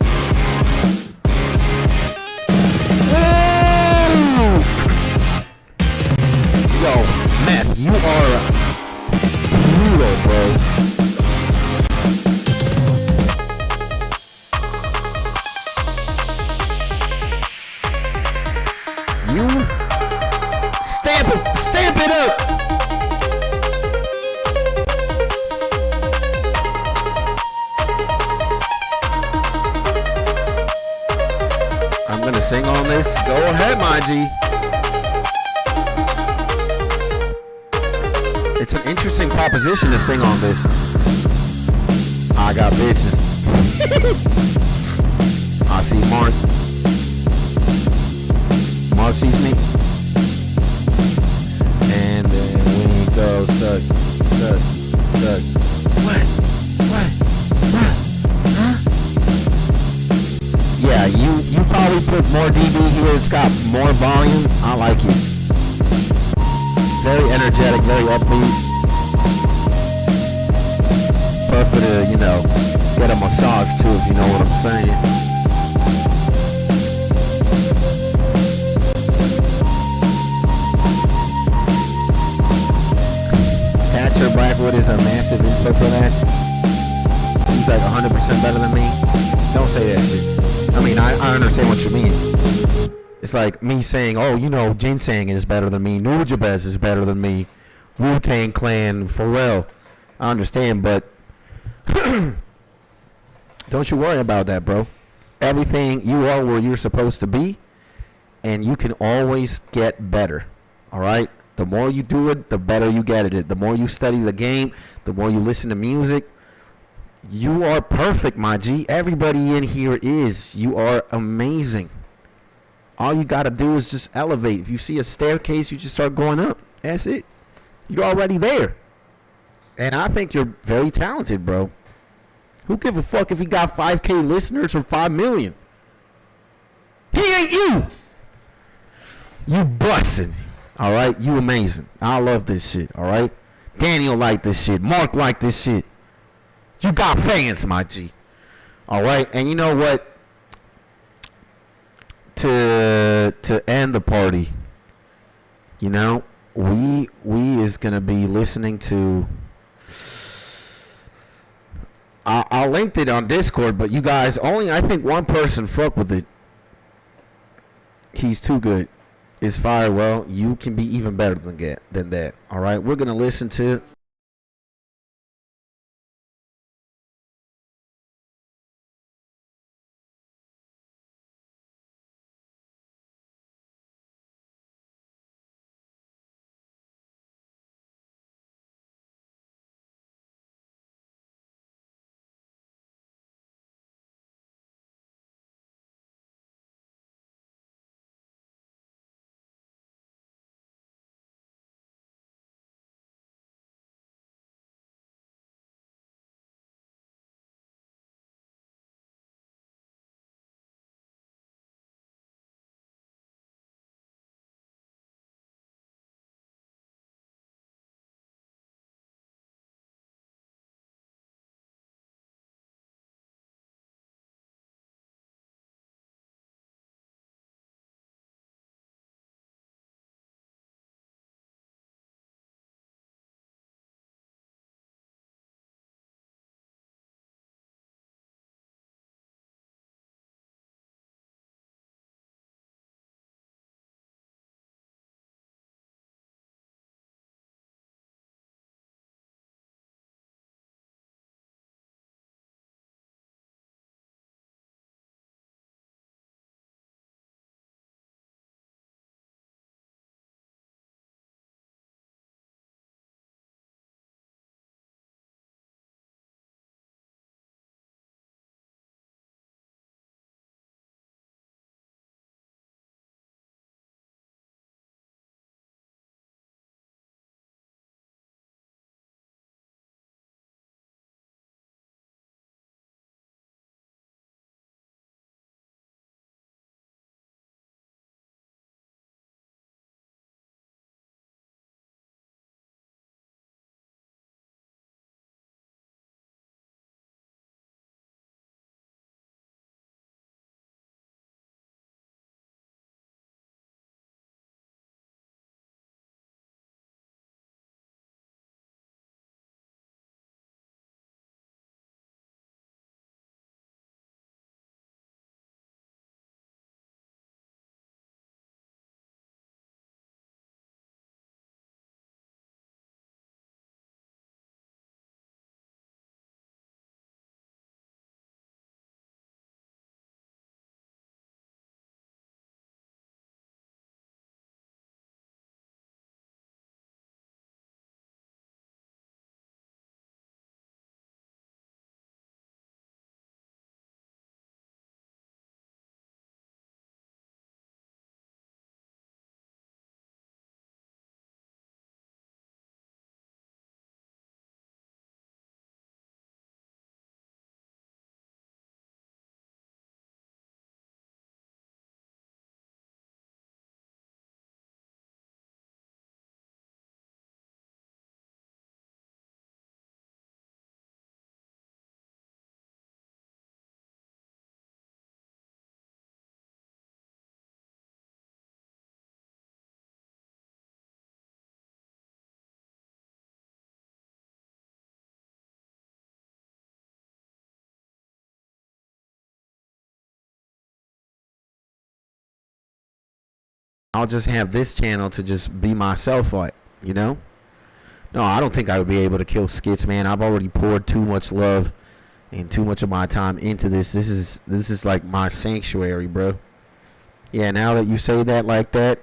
Yo, Meth, you are brutal, bro. You stamp it up. I'm gonna sing on this. Go ahead, my G. It's an interesting proposition to sing on this. I got bitches. I see Mark. Mark sees me. And then we go suck. What? Huh? Yeah, you probably put more dB here. It's got more volume. I like you. Very energetic, very upbeat. Perfect to, get a massage too, if you know what I'm saying. Blackwood is a massive inspo for that. He's like 100% better than me. Don't say that shit. I mean, I understand what you mean. It's like me saying, oh, Ginseng is better than me. Nujabes is better than me. Wu-Tang Clan, Pharrell. I understand, but don't you worry about that, bro. Everything, you are where you're supposed to be, and you can always get better. All right? The more you do it, the better you get at it. The more you study the game, the more you listen to music. You are perfect, my G. Everybody in here is. You are amazing. All you got to do is just elevate. If you see a staircase, you just start going up. That's it. You're already there. And I think you're very talented, bro. Who give a fuck if he got 5K listeners or 5 million? He ain't you. You bussin'. All right, you amazing. I love this shit. All right, Daniel like this shit. Mark like this shit. You got fans, my G. All right, and you know what? To end the party, we is gonna be listening to. I'll link it on Discord, but you guys I think one person fuck with it. He's too good. Is fire. Well, you can be even better than that. All right, we're gonna listen to I'll just have this channel to just be myself on, you know? No, I don't think I would be able to kill skits, man. I've already poured too much love and too much of my time into this. This is like my sanctuary, bro. Yeah, now that you say that like that,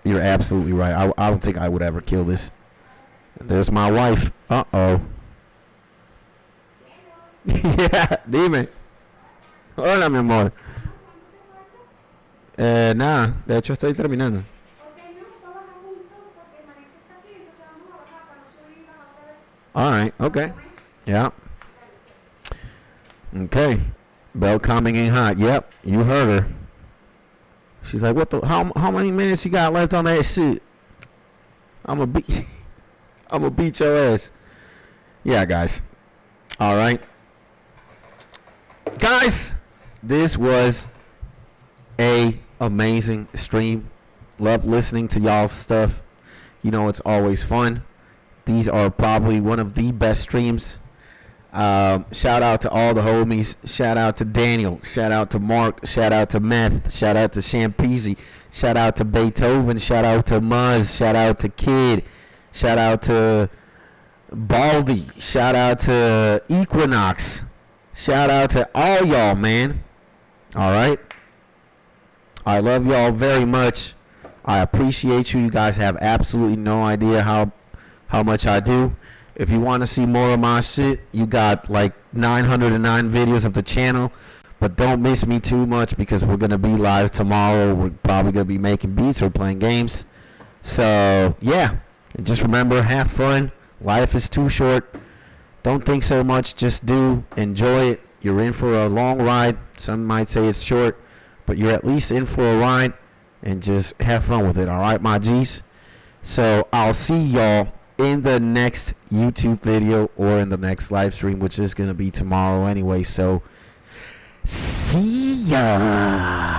you're absolutely right. I don't think I would ever kill this. There's my wife. Uh-oh. Yeah, dime. Hola, mi amor. Nada, de hecho estoy terminando. Alright, okay. Yeah. Okay. Bell coming in hot. Yep, you heard her. She's like, what the, how many minutes you got left on that shit? I'm gonna beat your ass. Yeah, guys. Alright. Guys, this was a amazing stream. Love listening to y'all's stuff. You know, it's always fun. These are probably one of the best streams. Shout out to all the homies. Shout out to Daniel. Shout out to Mark. Shout out to Meth. Shout out to Champeasy. Shout out to Beethoven. Shout out to Muzz. Shout out to Kid. Shout out to Baldy. Shout out to Equinox. Shout out to all y'all, man. All right. I love y'all very much. I appreciate you. You guys have absolutely no idea how much I do. If you want to see more of my shit, you got like 909 videos of the channel. But don't miss me too much because we're going to be live tomorrow. We're probably going to be making beats or playing games. So, yeah. And just remember, have fun. Life is too short. Don't think so much. Just do. Enjoy it. You're in for a long ride. Some might say it's short. But you're at least in for a ride. And just have fun with it. All right, my G's? So, I'll see y'all in the next YouTube video or in the next live stream, which is going to be tomorrow anyway. So, see ya.